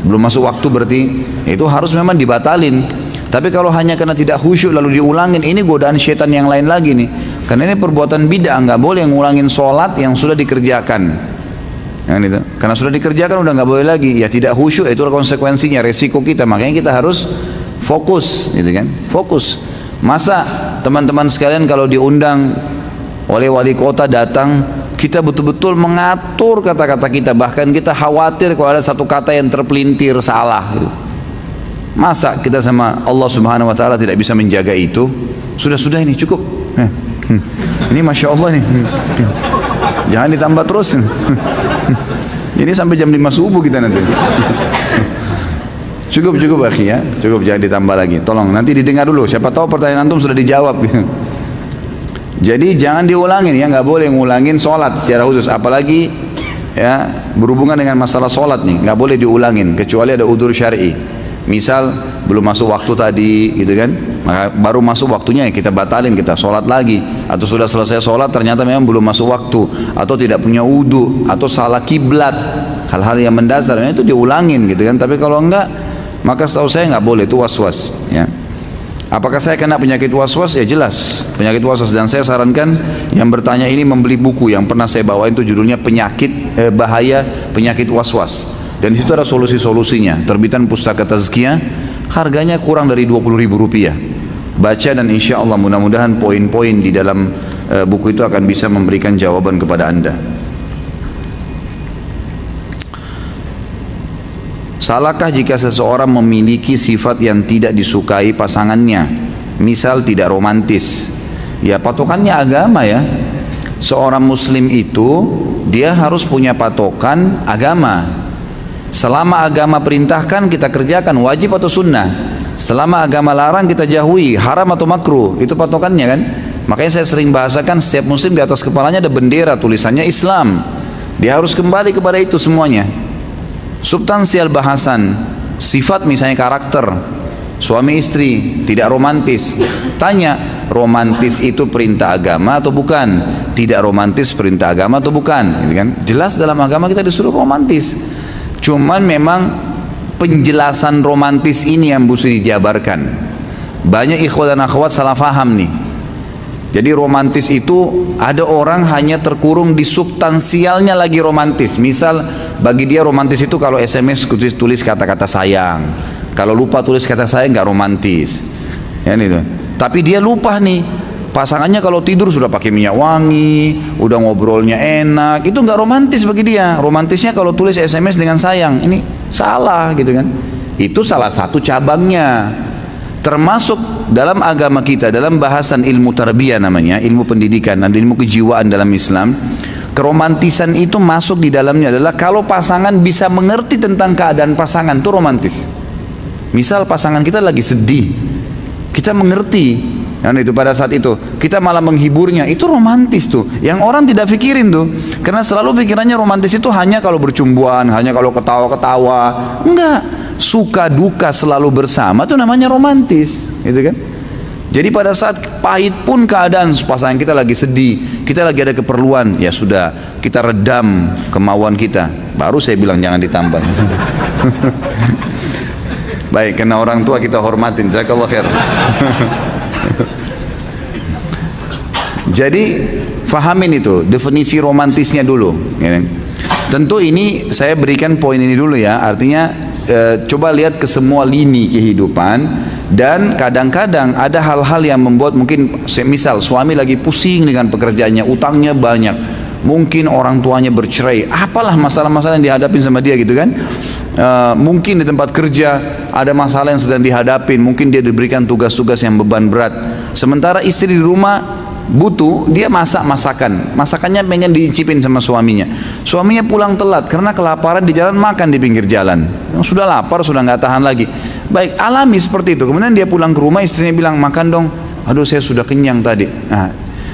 belum masuk waktu, berarti itu harus memang dibatalin. Tapi kalau hanya karena tidak khusyuk lalu diulangin, ini godaan syaitan yang lain lagi nih, karena ini perbuatan bid'ah. Nggak boleh ngulangin sholat yang sudah dikerjakan, kan itu. Karena sudah dikerjakan udah nggak boleh lagi, ya tidak khusyuk, itulah konsekuensinya, resiko kita. Makanya kita harus fokus, gitu kan, fokus. Masa teman-teman sekalian kalau diundang oleh wali kota datang, kita betul-betul mengatur kata-kata kita, bahkan kita khawatir kalau ada satu kata yang terpelintir salah gitu. Masa kita sama Allah Subhanahu wa Ta'ala tidak bisa menjaga itu? Sudah ini cukup. Ini Masya Allah nih, jangan ditambah terus. Ini sampai jam 5 subuh kita nanti. Cukup akhi ya, cukup, jangan ditambah lagi. Tolong nanti didengar dulu, siapa tahu pertanyaan antum sudah dijawab. Jadi jangan diulangin ya, nggak boleh ngulangin sholat secara khusus, apalagi ya berhubungan dengan masalah sholat nih, nggak boleh diulangin kecuali ada udzur syar'i. Misal belum masuk waktu tadi, gitu kan, maka baru masuk waktunya ya kita batalin, kita sholat lagi. Atau sudah selesai sholat ternyata memang belum masuk waktu, atau tidak punya wudu, atau salah kiblat, hal-hal yang mendasar itu diulangin, gitu kan. Tapi kalau enggak, maka setahu saya nggak boleh, itu was-was ya. Apakah saya kena penyakit was-was? Ya jelas penyakit was-was, dan saya sarankan yang bertanya ini membeli buku yang pernah saya bawain, itu judulnya Bahaya Penyakit Was-was, dan di situ ada solusi-solusinya, terbitan Pustaka Tazkiyah, harganya kurang dari Rp20.000. Baca dan insya Allah mudah-mudahan poin-poin di dalam buku itu akan bisa memberikan jawaban kepada Anda. Salahkah jika seseorang memiliki sifat yang tidak disukai pasangannya, misal tidak romantis? Ya patokannya agama ya. Seorang muslim itu dia harus punya patokan agama. Selama agama perintahkan kita kerjakan, wajib atau sunnah. Selama agama larang kita jauhi, haram atau makruh, itu patokannya kan. Makanya saya sering bahasakan, setiap muslim di atas kepalanya ada bendera tulisannya Islam. Dia harus kembali kepada itu semuanya. Substansial bahasan, sifat misalnya karakter, suami istri tidak romantis, tanya, romantis itu perintah agama atau bukan? Tidak romantis perintah agama atau bukan? Gitu kan? Jelas dalam agama kita disuruh romantis, cuman memang penjelasan romantis ini yang mesti dijabarkan. Banyak ikhwat dan akhwat salah faham nih. Jadi romantis itu ada orang hanya terkurung di substansialnya lagi romantis. Misal bagi dia romantis itu kalau SMS tulis kata-kata sayang, kalau lupa tulis kata sayang nggak romantis. Ya, gitu. Tapi dia lupa nih, pasangannya kalau tidur sudah pakai minyak wangi, udah ngobrolnya enak, itu nggak romantis bagi dia. Romantisnya kalau tulis SMS dengan sayang, ini salah gitu kan. Itu salah satu cabangnya. Termasuk dalam agama kita, dalam bahasan ilmu tarbiyah namanya, ilmu pendidikan dan ilmu kejiwaan dalam Islam, keromantisan itu masuk di dalamnya adalah kalau pasangan bisa mengerti tentang keadaan pasangan, itu romantis. Misal pasangan kita lagi sedih, kita mengerti, dan itu pada saat itu kita malah menghiburnya, itu romantis tuh, yang orang tidak pikirin tuh, karena selalu pikirannya romantis itu hanya kalau bercumbuan, hanya kalau ketawa-ketawa. Enggak, suka duka selalu bersama itu namanya romantis, gitu kan. Jadi pada saat pahit pun keadaan pasangan kita lagi sedih, kita lagi ada keperluan, ya sudah kita redam kemauan kita, baru saya bilang jangan ditambah. Baik, karena orang tua kita hormatin, jazakallahu khair. Jadi fahamin itu definisi romantisnya dulu, ya. Tentu ini saya berikan poin ini dulu ya, artinya coba lihat ke semua lini kehidupan, dan kadang-kadang ada hal-hal yang membuat mungkin misal suami lagi pusing dengan pekerjaannya, utangnya banyak, mungkin orang tuanya bercerai, apalah masalah-masalah yang dihadapin sama dia gitu kan. Mungkin di tempat kerja ada masalah yang sedang dihadapin, mungkin dia diberikan tugas-tugas yang beban berat, sementara istri di rumah butuh, dia masakannya pengen diicipin sama suaminya pulang telat karena kelaparan di jalan, makan di pinggir jalan, sudah lapar, sudah nggak tahan lagi, Baik, alami seperti itu. Kemudian dia pulang ke rumah, istrinya bilang, makan dong. Aduh, saya sudah kenyang tadi. Nah,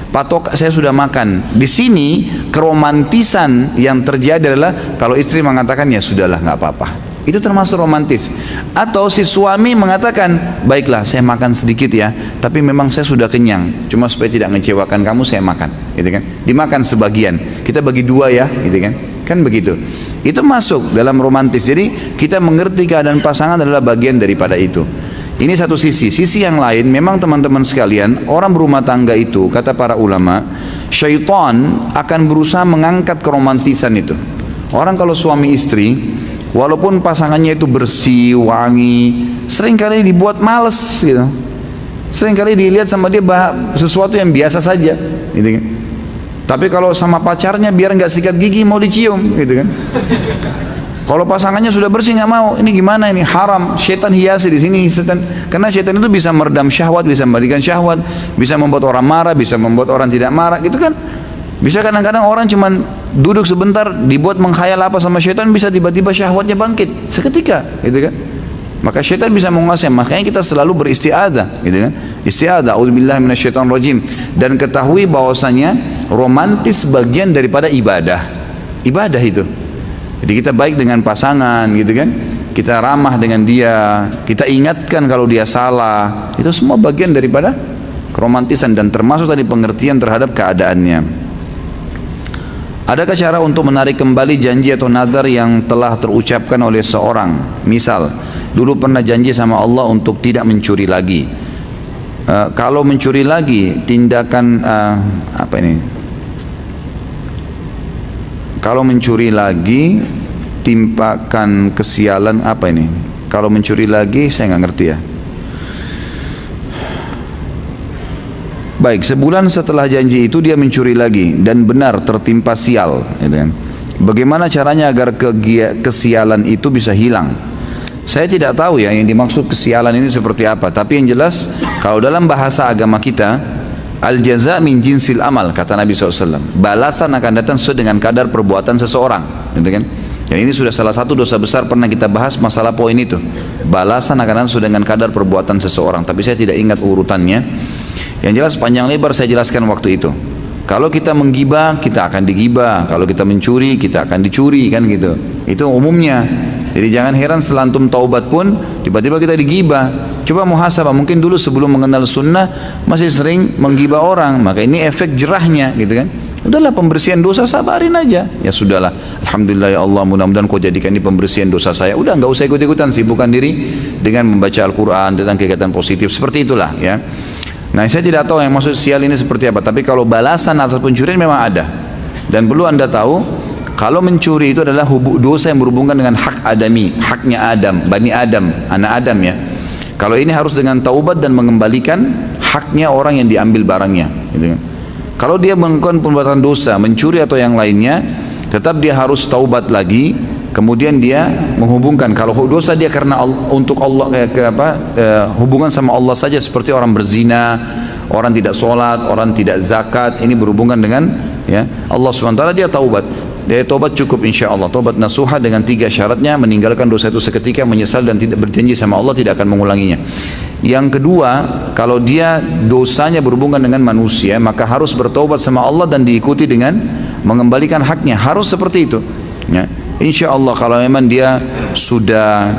patok saya sudah makan. Di sini keromantisan yang terjadi adalah kalau istri mengatakan, ya sudahlah, nggak apa-apa. Itu termasuk romantis. Atau si suami mengatakan, baiklah saya makan sedikit ya, tapi memang saya sudah kenyang. Cuma supaya tidak mengecewakan kamu, saya makan, gitu kan? Dimakan sebagian. Kita bagi dua ya, gitu kan? Kan begitu. Itu masuk dalam romantis. Jadi kita mengerti keadaan pasangan adalah bagian daripada itu. Ini satu sisi. Sisi yang lain, memang teman-teman sekalian, orang berumah tangga itu, kata para ulama, syaitan akan berusaha mengangkat keromantisan itu. Orang kalau suami istri, walaupun pasangannya itu bersih, wangi, seringkali dibuat males gitu. Seringkali dilihat sama dia sesuatu yang biasa saja, gitu kan. Tapi kalau sama pacarnya biar nggak sikat gigi mau dicium, gitu kan. Kalau pasangannya sudah bersih nggak mau, ini gimana ini? Haram. Syaitan hiasi di sini, setan. Karena syaitan itu bisa meredam syahwat, bisa memberikan syahwat, bisa membuat orang marah, bisa membuat orang tidak marah, gitu kan. Bisa kadang-kadang orang cuman duduk sebentar dibuat mengkhayal apa sama syaitan, bisa tiba-tiba syahwatnya bangkit seketika, gitu kan. Maka syaitan bisa menguasai. Makanya kita selalu beristiadah, gitu kan. Istiadah, a'udzubillahi minasyaitonirrajim. Dan ketahui bahwasanya romantis bagian daripada ibadah. Ibadah itu. Jadi kita baik dengan pasangan, gitu kan. Kita ramah dengan dia, kita ingatkan kalau dia salah. Itu semua bagian daripada keromantisan dan termasuk tadi pengertian terhadap keadaannya. Adakah cara untuk menarik kembali janji atau nadar yang telah terucapkan oleh seorang? Misal, dulu pernah janji sama Allah untuk tidak mencuri lagi. Kalau mencuri lagi, tindakan apa ini? Kalau mencuri lagi, timpakan kesialan apa ini? Kalau mencuri lagi, saya nggak ngerti ya. Baik, sebulan setelah janji itu dia mencuri lagi dan benar tertimpa sial, gitu kan. Bagaimana caranya agar kesialan itu bisa hilang? Saya tidak tahu ya yang dimaksud kesialan ini seperti apa, tapi yang jelas kalau dalam bahasa agama kita, al-jaza min jinsil amal, kata Nabi SAW. Balasan akan datang sesuai dengan kadar perbuatan seseorang, gitu kan. Dan ini sudah salah satu dosa besar pernah kita bahas masalah poin itu. Balasan akan datang sesuai dengan kadar perbuatan seseorang, tapi saya tidak ingat urutannya. Yang jelas panjang lebar saya jelaskan waktu itu. Kalau kita menggibah, kita akan digibah. Kalau kita mencuri, kita akan dicuri, kan gitu. Itu umumnya. Jadi jangan heran setelah antum taubat pun tiba-tiba kita digibah. Coba muhasabah, mungkin dulu sebelum mengenal sunnah masih sering menggibah orang. Maka ini efek jerahnya, gitu kan. Udahlah pembersihan dosa, sabarin aja. Ya sudahlah, alhamdulillah ya Allah, mudah-mudahan kau jadikan ini pembersihan dosa saya. Udah nggak usah ikut-ikutan, sibukkan diri dengan membaca Al-Quran tentang kegiatan positif. Seperti itulah ya. Nah, saya tidak tahu yang maksud sial ini seperti apa, tapi kalau balasan atas pencurian memang ada. Dan perlu Anda tahu, kalau mencuri itu adalah dosa yang berhubungan dengan hak adami, haknya Adam, Bani Adam, anak Adam ya. Kalau ini harus dengan taubat dan mengembalikan haknya orang yang diambil barangnya, gitu. Kalau dia melakukan perbuatan dosa, mencuri atau yang lainnya, tetap dia harus taubat lagi. Kemudian dia menghubungkan, kalau dosa dia karena untuk Allah, hubungan sama Allah saja, seperti orang berzina, orang tidak sholat, orang tidak zakat, ini berhubungan dengan ya Allah SWT, dia taubat. Dia taubat cukup insya Allah, taubat nasuha dengan 3 syaratnya, meninggalkan dosa itu seketika, menyesal dan tidak berjanji sama Allah tidak akan mengulanginya. Yang kedua, kalau dia dosanya berhubungan dengan manusia, maka harus bertaubat sama Allah dan diikuti dengan mengembalikan haknya, harus seperti itu ya. Insya Allah kalau memang dia sudah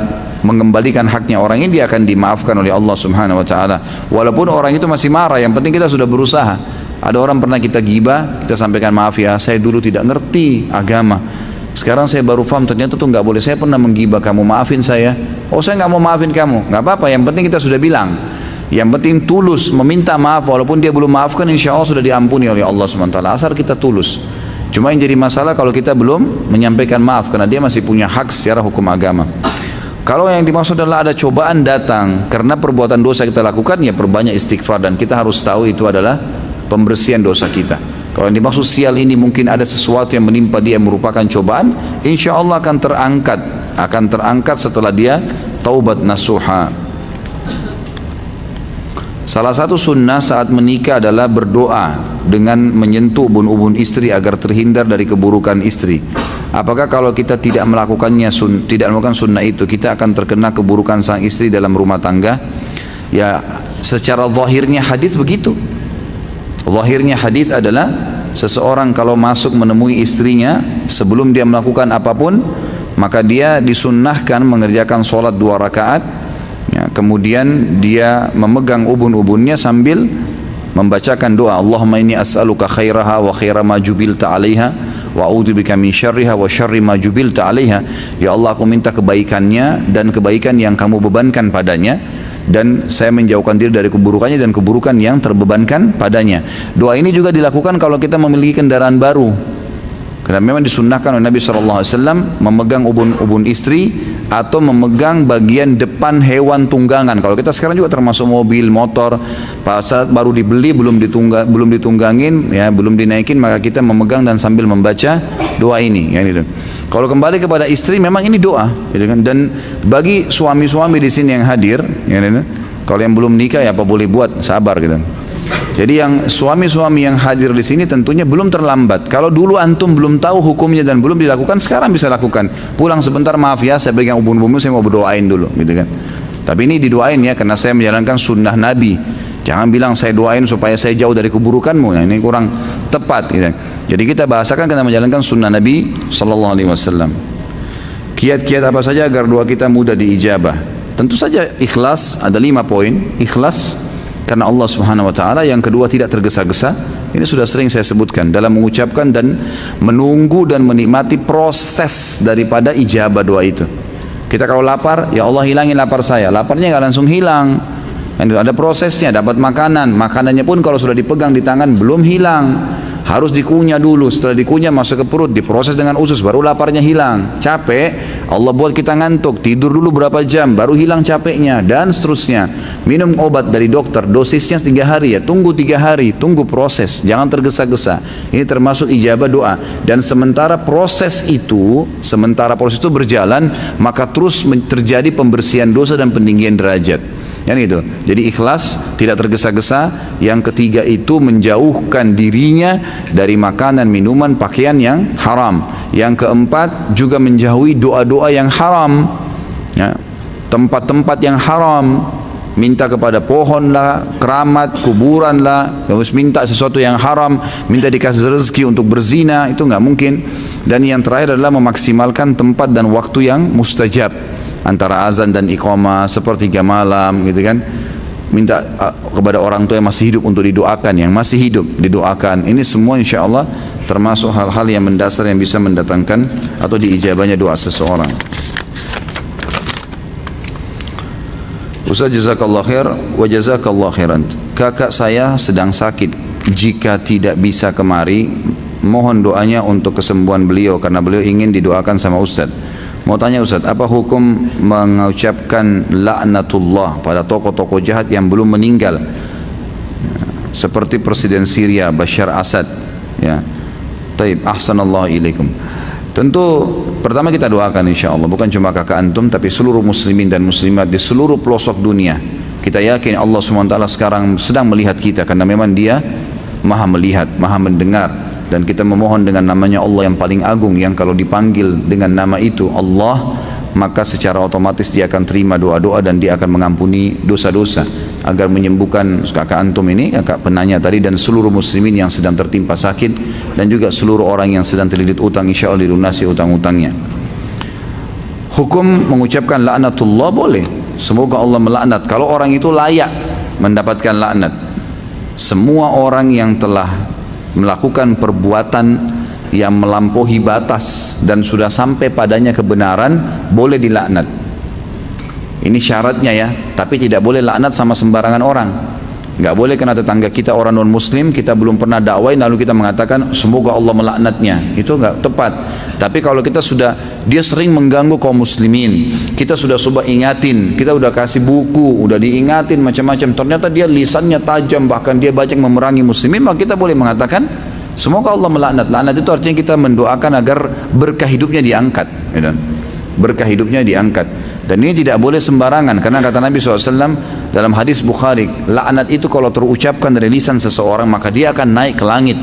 mengembalikan haknya orang ini, dia akan dimaafkan oleh Allah Subhanahu Wa Taala. Walaupun orang itu masih marah, yang penting kita sudah berusaha. Ada orang pernah kita gibah, kita sampaikan maaf ya, saya dulu tidak ngerti agama. Sekarang saya baru paham ternyata tuh nggak boleh. Saya pernah menggibah kamu, maafin saya. Oh saya nggak mau maafin kamu, nggak apa-apa. Yang penting kita sudah bilang. Yang penting tulus meminta maaf, walaupun dia belum maafkan, insya Allah sudah diampuni oleh Allah Subhanahu Wa Taala. Asal kita tulus. Cuma yang jadi masalah kalau kita belum menyampaikan maaf, karena dia masih punya hak secara hukum agama. Kalau yang dimaksud adalah ada cobaan datang karena perbuatan dosa kita lakukan, ya perbanyak istighfar, dan kita harus tahu itu adalah pembersihan dosa kita. Kalau yang dimaksud sial ini mungkin ada sesuatu yang menimpa dia merupakan cobaan, insya Allah akan terangkat setelah dia taubat nasuha. Salah satu sunnah saat menikah adalah berdoa dengan menyentuh ubun-ubun istri agar terhindar dari keburukan istri. Apakah kalau kita tidak melakukannya, tidak melakukan sunnah itu, kita akan terkena keburukan sang istri dalam rumah tangga? Ya, secara zahirnya hadis begitu. Zahirnya hadis adalah seseorang kalau masuk menemui istrinya sebelum dia melakukan apapun, maka dia disunnahkan mengerjakan sholat 2 rakaat, ya, kemudian dia memegang ubun-ubunnya sambil membacakan doa, Allahumma inni as'aluka khairaha wa khaira ma jubilta 'alaiha wa a'udzubika min syarriha wa syarri ma jubilta 'alaiha. Ya Allah, aku minta kebaikannya dan kebaikan yang kamu bebankan padanya, dan saya menjauhkan diri dari keburukannya dan keburukan yang terbebankan padanya. Doa ini juga dilakukan kalau kita memiliki kendaraan baru, karena memang disunnahkan oleh Nabi SAW memegang ubun-ubun istri atau memegang bagian depan hewan tunggangan. Kalau kita sekarang juga termasuk mobil, motor, pada saat baru dibeli belum ditunggangin, ya, belum dinaikin, maka kita memegang dan sambil membaca doa ini. Ya, gitu. Kalau kembali kepada istri, memang ini doa, gitu kan? Dan bagi suami-suami di sini yang hadir, ya, gitu, kalau yang belum nikah ya apa boleh buat, sabar gitu. Jadi yang suami-suami yang hadir di sini tentunya belum terlambat. Kalau dulu antum belum tahu hukumnya dan belum dilakukan, sekarang bisa lakukan. Pulang sebentar, maaf ya, saya pegang ubun-ubun, saya mau berdoain dulu, gitu kan. Tapi ini didoain ya, karena saya menjalankan sunnah Nabi. Jangan bilang saya doain supaya saya jauh dari keburukanmu. Nah, ini kurang tepat, gitu. Jadi kita bahasakan karena menjalankan sunnah Nabi Sallallahu Alaihi Wasallam. Kiat-kiat apa saja agar doa kita mudah diijabah? Tentu saja ikhlas, ada 5 poin. Ikhlas karena Allah Subhanahu wa taala. Yang kedua, tidak tergesa-gesa. Ini sudah sering saya sebutkan dalam mengucapkan dan menunggu dan menikmati proses daripada ijabah doa itu. Kita kalau lapar, ya Allah hilangin lapar saya. Laparnya nggak langsung hilang. Ada prosesnya, dapat makanan. Makanannya pun kalau sudah dipegang di tangan belum hilang. Harus dikunyah dulu, setelah dikunyah masuk ke perut, diproses dengan usus, baru laparnya hilang. Capek, Allah buat kita ngantuk, tidur dulu berapa jam, baru hilang capeknya, dan seterusnya. Minum obat dari dokter, dosisnya 3 hari ya, tunggu 3 hari, tunggu proses, jangan tergesa-gesa. Ini termasuk ijabah doa. Dan sementara proses itu berjalan, maka terus terjadi pembersihan dosa dan peninggian derajat. Yang itu. Jadi ikhlas, tidak tergesa-gesa. Yang ketiga itu menjauhkan dirinya dari makanan, minuman, pakaian yang haram. Yang keempat juga menjauhi doa-doa yang haram, ya, tempat-tempat yang haram. Minta kepada pohon lah, keramat, kuburan lah, terus minta sesuatu yang haram, minta dikasih rezeki untuk berzina, itu nggak mungkin. Dan yang terakhir adalah memaksimalkan tempat dan waktu yang mustajab, antara azan dan iqamah, sepertiga malam, gitu kan. Minta kepada orang tua yang masih hidup untuk didoakan, yang masih hidup didoakan. Ini semua insya Allah termasuk hal-hal yang mendasar yang bisa mendatangkan atau diijabahnya doa seseorang. Ustaz, jazakallah khair wa jazakallah khairan. Kakak saya sedang sakit. Jika tidak bisa kemari, mohon doanya untuk kesembuhan beliau karena beliau ingin didoakan sama Ustaz. Mau tanya Ustaz, apa hukum mengucapkan laknatullah pada tokoh-tokoh jahat yang belum meninggal, seperti Presiden Syria Bashar Assad, ya? Taib, ahsanallahu ilaikum. Tentu pertama kita doakan insya Allah, bukan cuma kakak antum tapi seluruh muslimin dan muslimat di seluruh pelosok dunia. Kita yakin Allah SWT sekarang sedang melihat kita, karena memang Dia maha melihat, maha mendengar. Dan kita memohon dengan namanya Allah yang paling agung, yang kalau dipanggil dengan nama itu Allah, maka secara otomatis Dia akan terima doa-doa dan Dia akan mengampuni dosa-dosa, agar menyembuhkan kakak antum ini, kakak penanya tadi, dan seluruh muslimin yang sedang tertimpa sakit, dan juga seluruh orang yang sedang terlilit utang, insya Allah dilunasi utang-utangnya. Hukum mengucapkan laknatullah boleh, semoga Allah melaknat, kalau orang itu layak mendapatkan laknat. Semua orang yang telah melakukan perbuatan yang melampaui batas dan sudah sampai padanya kebenaran boleh dilaknat. Ini syaratnya ya, tapi tidak boleh laknat sama sembarangan orang. Nggak boleh kena tetangga kita orang non muslim, kita belum pernah dakwain lalu kita mengatakan semoga Allah melaknatnya. Itu nggak tepat. Tapi kalau kita sudah, dia sering mengganggu kaum muslimin, kita sudah coba ingatin, kita udah kasih buku, udah diingatin macam-macam, ternyata dia lisannya tajam, bahkan dia banyak memerangi muslimin, maka kita boleh mengatakan semoga Allah melaknat. Laknat itu artinya kita mendoakan agar berkah hidupnya diangkat, ya, berkah hidupnya diangkat. Dan ini tidak boleh sembarangan, karena kata Nabi SAW dalam hadis Bukhari, laknat itu kalau terucapkan dari lisan seseorang maka dia akan naik ke langit,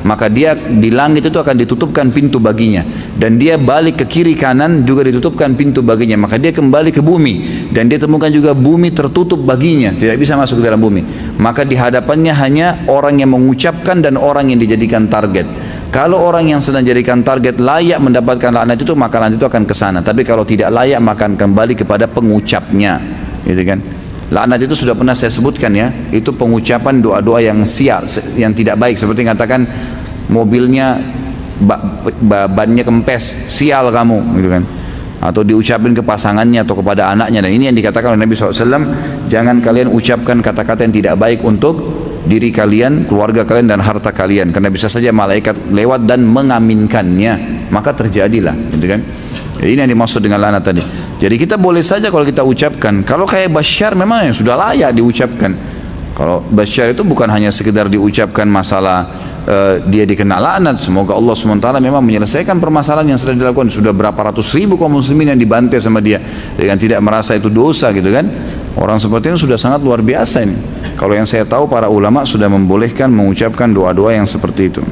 maka dia di langit itu akan ditutupkan pintu baginya, dan dia balik ke kiri kanan juga ditutupkan pintu baginya, maka dia kembali ke bumi dan dia temukan juga bumi tertutup baginya, tidak bisa masuk ke dalam bumi. Maka di hadapannya hanya orang yang mengucapkan dan orang yang dijadikan target. Kalau orang yang sedang jadikan target layak mendapatkan laknat itu, maka laknat itu akan ke sana. Tapi kalau tidak layak, maka akan kembali kepada pengucapnya, gitu kan. Laknat itu sudah pernah saya sebutkan ya, itu pengucapan doa-doa yang sial, yang tidak baik, seperti mengatakan mobilnya bannya kempes, sial kamu, gitu kan. Atau diucapin ke pasangannya atau kepada anaknya. Dan ini yang dikatakan oleh Nabi SAW, jangan kalian ucapkan kata-kata yang tidak baik untuk diri kalian, keluarga kalian, dan harta kalian, karena bisa saja malaikat lewat dan mengaminkannya, maka terjadilah, gitu kan. Jadi ini yang dimaksud dengan laknat tadi. Jadi kita boleh saja kalau kita ucapkan. Kalau kayak Bashar memang yang sudah layak diucapkan. Kalau Bashar itu bukan hanya sekedar diucapkan masalah dia dikena laknat, semoga Allah SWT memang menyelesaikan permasalahan yang sedang dilakukan. Sudah berapa ratus ribu kaum muslimin yang dibantai sama dia dengan tidak merasa itu dosa, gitu kan. Orang seperti ini sudah sangat luar biasa ini. Kalau yang saya tahu, para ulama sudah membolehkan mengucapkan doa-doa yang seperti itu.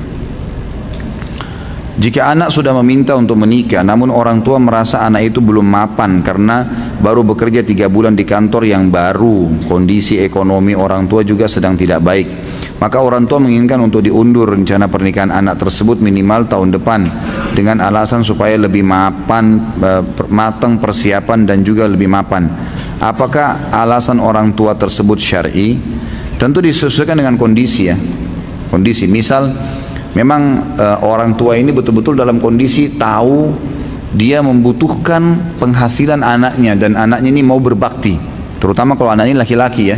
Jika anak sudah meminta untuk menikah, namun orang tua merasa anak itu belum mapan karena baru bekerja 3 bulan di kantor yang baru, kondisi ekonomi orang tua juga sedang tidak baik, maka orang tua menginginkan untuk diundur rencana pernikahan anak tersebut minimal tahun depan dengan alasan supaya lebih matang persiapan dan juga lebih mapan. Apakah alasan orang tua tersebut syar'i? Tentu disesuaikan dengan kondisi ya. Kondisi, misal memang orang tua ini betul-betul dalam kondisi tahu dia membutuhkan penghasilan anaknya, dan anaknya ini mau berbakti, terutama kalau anak ini laki-laki ya,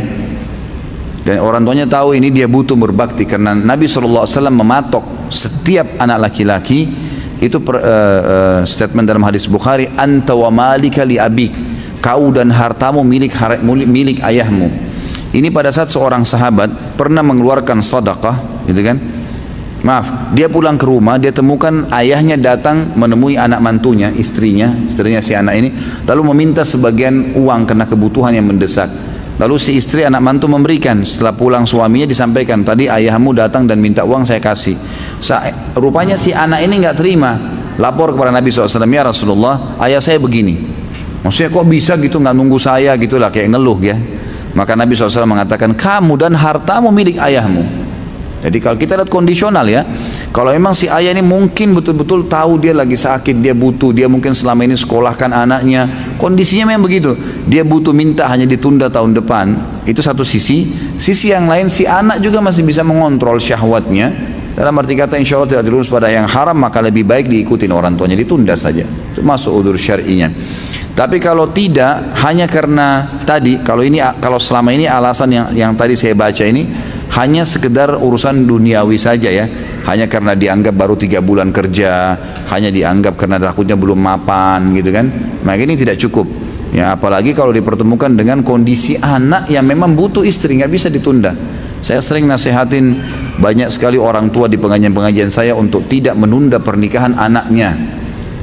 dan orang tuanya tahu ini dia butuh berbakti, karena Nabi SAW mematok setiap anak laki-laki itu statement dalam hadis Bukhari, anta wa malika li abik, kau dan hartamu milik ayahmu. Ini pada saat seorang sahabat pernah mengeluarkan sedekah, gitu kan. Maaf, dia pulang ke rumah, dia temukan ayahnya datang menemui anak mantunya, istrinya si anak ini, lalu meminta sebagian uang karena kebutuhan yang mendesak. Lalu si istri, anak mantu, memberikan. Setelah pulang suaminya disampaikan, tadi ayahmu datang dan minta uang, saya kasih. Rupanya si anak ini nggak terima, lapor kepada Nabi SAW, ya Rasulullah, ayah saya begini. Maksudnya kok bisa gitu, nggak nunggu saya, gitulah, kayak ngeluh ya. Maka Nabi SAW mengatakan, kamu dan hartamu milik ayahmu. Jadi kalau kita lihat kondisional ya, kalau memang si ayah ini mungkin betul-betul tahu dia lagi sakit, dia butuh, dia mungkin selama ini sekolahkan anaknya, kondisinya memang begitu, dia butuh, minta hanya ditunda tahun depan, itu satu sisi. Sisi yang lain, si anak juga masih bisa mengontrol syahwatnya, dalam arti kata insya Allah tidak terus pada yang haram, maka lebih baik diikutin orang tuanya, ditunda saja, itu masuk udzur syar'inya. Tapi kalau tidak, hanya karena tadi, kalau selama ini alasan yang tadi saya baca ini hanya sekedar urusan duniawi saja ya, hanya karena dianggap baru 3 bulan kerja, hanya dianggap karena takutnya belum mapan, gitu kan, maka ini tidak cukup ya. Apalagi kalau dipertemukan dengan kondisi anak yang memang butuh istri, nggak bisa ditunda. Saya sering nasihatin banyak sekali orang tua di pengajian-pengajian saya untuk tidak menunda pernikahan anaknya.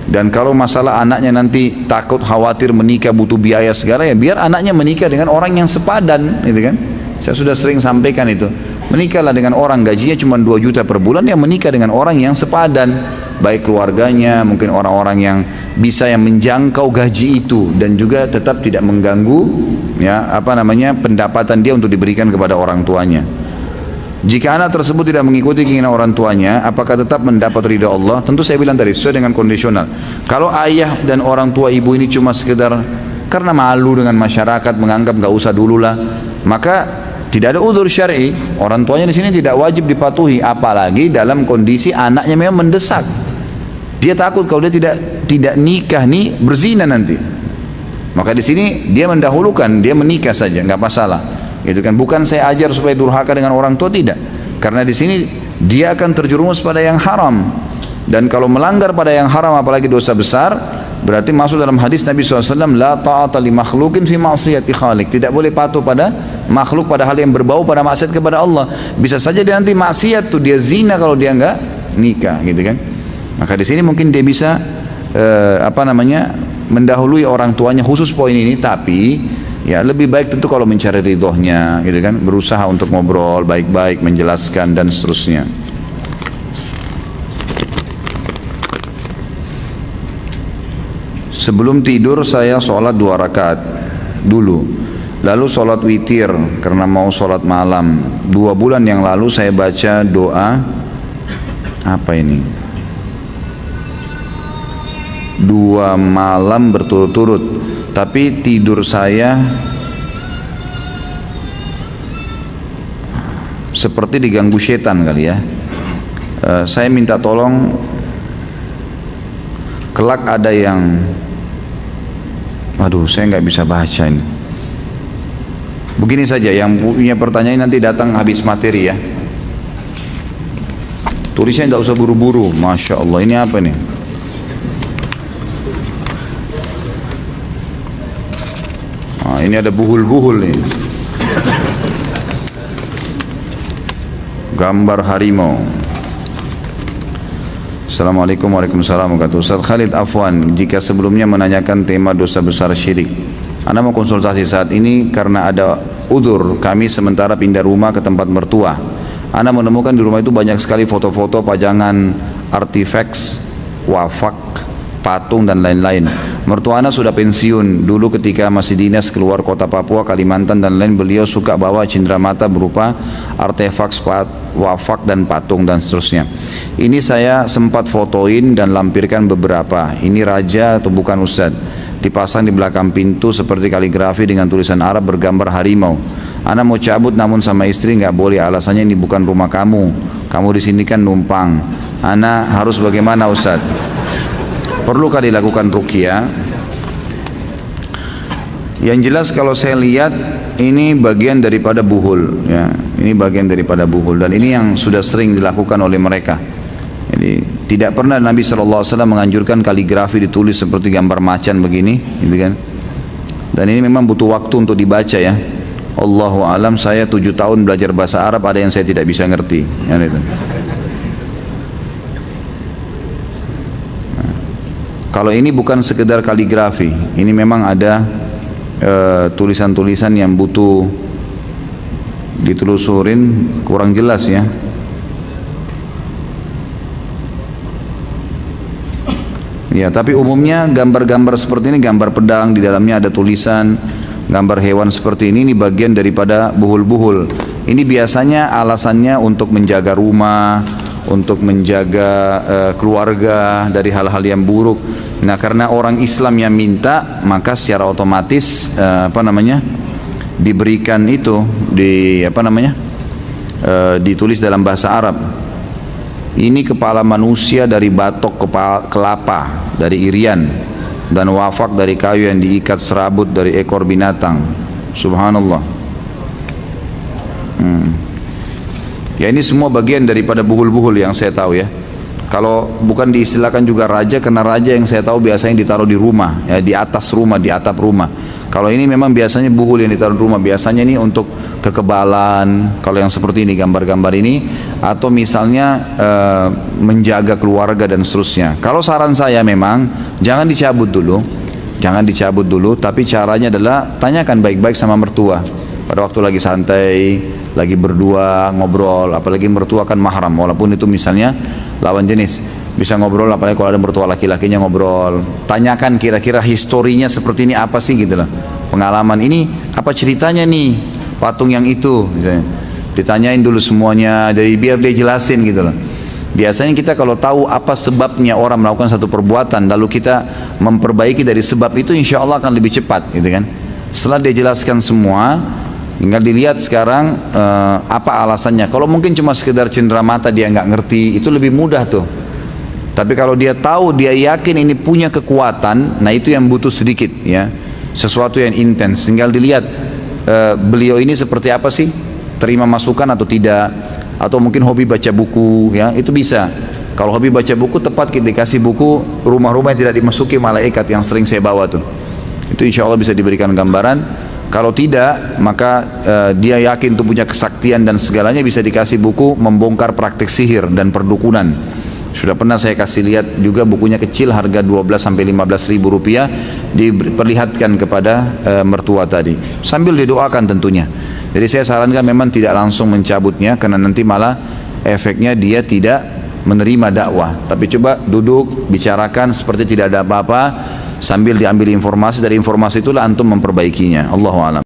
Dan kalau masalah anaknya nanti takut khawatir menikah butuh biaya segala, ya biar anaknya menikah dengan orang yang sepadan, gitu kan. Saya sudah sering sampaikan itu, menikahlah dengan orang gajinya cuma 2 juta per bulan, yang menikah dengan orang yang sepadan, baik keluarganya, mungkin orang-orang yang bisa yang menjangkau gaji itu, dan juga tetap tidak mengganggu ya pendapatan dia untuk diberikan kepada orang tuanya. Jika anak tersebut tidak mengikuti keinginan orang tuanya, apakah tetap mendapat ridha Allah? Tentu saya bilang tadi, sesuai dengan kondisional. Kalau ayah dan orang tua ibu ini cuma sekedar karena malu dengan masyarakat, menganggap nggak usah dululah, maka tidak ada udzur syar'i. Orang tuanya di sini tidak wajib dipatuhi, apalagi dalam kondisi anaknya memang mendesak. Dia takut kalau dia tidak nikah nih berzina nanti. Maka di sini dia mendahulukan, dia menikah saja, nggak masalah. Gitu kan, bukan saya ajar supaya durhaka dengan orang tua, tidak, karena di sini dia akan terjerumus pada yang haram, dan kalau melanggar pada yang haram apalagi dosa besar, berarti masuk dalam hadis Nabi SAW, la ta'ata li makhlukin fi ma'siyati khaliq, tidak boleh patuh pada makhluk pada hal yang berbau pada maksiat kepada Allah. Bisa saja dia nanti maksiat tuh, dia zina kalau dia enggak nikah, gitu kan. Maka di sini mungkin dia bisa mendahului orang tuanya, khusus poin ini. Tapi ya lebih baik tentu kalau mencari ridhonya, gitu kan, berusaha untuk ngobrol baik-baik, menjelaskan dan seterusnya. Sebelum tidur saya sholat 2 rakaat dulu, lalu sholat witir karena mau sholat malam. 2 bulan yang lalu saya baca doa, apa ini, 2 malam berturut-turut, tapi tidur saya seperti diganggu setan kali ya. Saya minta tolong, kelak ada yang, waduh saya nggak bisa baca ini. Begini saja, yang punya pertanyaan nanti datang habis materi ya. Tulisnya tidak usah buru-buru. Masya Allah, ini apa nih? Nah, ini ada buhul-buhul nih. Gambar harimau. Assalamualaikum warahmatullahi wabarakatuh. Ustaz Khalid Afwan, jika sebelumnya menanyakan tema dosa besar syirik, Anda mau konsultasi saat ini karena ada udzur kami sementara pindah rumah ke tempat mertua. Anda menemukan di rumah itu banyak sekali foto-foto, pajangan, artifaks, wafak, patung dan lain-lain. Mertua Anda sudah pensiun. Dulu ketika masih dinas keluar kota Papua, Kalimantan dan lain, beliau suka bawa cenderamata berupa artefak, wafak dan patung dan seterusnya. Ini saya sempat fotoin dan lampirkan beberapa. Ini raja atau bukan Ustaz? Dipasang di belakang pintu seperti kaligrafi dengan tulisan Arab bergambar harimau. Ana mau cabut namun sama istri nggak boleh, alasannya ini bukan rumah kamu. Kamu di sini kan numpang. Ana harus bagaimana Ustaz? Perlukah dilakukan ruqyah? Yang jelas kalau saya lihat ini bagian daripada buhul ya. Ini bagian daripada buhul dan ini yang sudah sering dilakukan oleh mereka. Jadi tidak pernah Nabi SAW menganjurkan kaligrafi ditulis seperti gambar macan begini, gitu kan? Dan ini memang butuh waktu untuk dibaca ya. Allahu alam, saya 7 tahun belajar bahasa Arab, ada yang saya tidak bisa ngerti. Ya, gitu. Nah, kalau ini bukan sekedar kaligrafi, ini memang ada tulisan-tulisan yang butuh ditelusurin, kurang jelas ya. Ya, tapi umumnya gambar-gambar seperti ini, gambar pedang, di dalamnya ada tulisan, gambar hewan seperti ini bagian daripada buhul-buhul. Ini biasanya alasannya untuk menjaga rumah, untuk menjaga keluarga dari hal-hal yang buruk. Nah, karena orang Islam yang minta, maka secara otomatis diberikan itu ditulis dalam bahasa Arab. Ini kepala manusia dari batok kelapa, dari irian, dan wafak dari kayu yang diikat serabut dari ekor binatang. Subhanallah. Ya, ini semua bagian daripada buhul-buhul yang saya tahu ya. Kalau bukan diistilahkan juga raja, karena raja yang saya tahu biasanya ditaruh di rumah, ya, di atas rumah, di atap rumah. Kalau ini memang biasanya buhul yang ditaruh di rumah, biasanya ini untuk kekebalan, kalau yang seperti ini, gambar-gambar ini, atau misalnya menjaga keluarga dan seterusnya. Kalau saran saya memang jangan dicabut dulu, tapi caranya adalah tanyakan baik-baik sama mertua. Pada waktu lagi santai, lagi berdua ngobrol, apalagi mertua kan mahram, walaupun itu misalnya lawan jenis, bisa ngobrol, apalagi kalau ada mertua laki-lakinya ngobrol, tanyakan kira-kira historinya seperti ini apa sih gitu loh, pengalaman ini apa ceritanya nih patung yang itu, misalnya ditanyain dulu semuanya, jadi biar dia jelasin gitu loh. Biasanya kita kalau tahu apa sebabnya orang melakukan satu perbuatan, lalu kita memperbaiki dari sebab itu, insya Allah akan lebih cepat gitu kan. Setelah dia jelaskan semua, tinggal dilihat sekarang apa alasannya. Kalau mungkin cuma sekedar cenderamata dia nggak ngerti, itu lebih mudah tuh. Tapi kalau dia tahu, dia yakin ini punya kekuatan, nah itu yang butuh sedikit ya, sesuatu yang intens. Tinggal dilihat beliau ini seperti apa sih, terima masukan atau tidak, atau mungkin hobi baca buku ya, itu bisa. Kalau hobi baca buku, tepat kita dikasih buku rumah-rumah yang tidak dimasuki malaikat yang sering saya bawa tuh, itu insya Allah bisa diberikan gambaran. Kalau tidak, maka dia yakin itu punya kesaktian dan segalanya, bisa dikasih buku membongkar praktik sihir dan perdukunan. Sudah pernah saya kasih lihat juga bukunya, kecil, harga 12-15 ribu rupiah, diperlihatkan kepada mertua tadi, sambil didoakan tentunya. Jadi saya sarankan memang tidak langsung mencabutnya, karena nanti malah efeknya dia tidak menerima dakwah. Tapi coba duduk, bicarakan seperti tidak ada apa-apa, sambil diambil informasi, dari informasi itulah antum memperbaikinya. Allahu a'lam.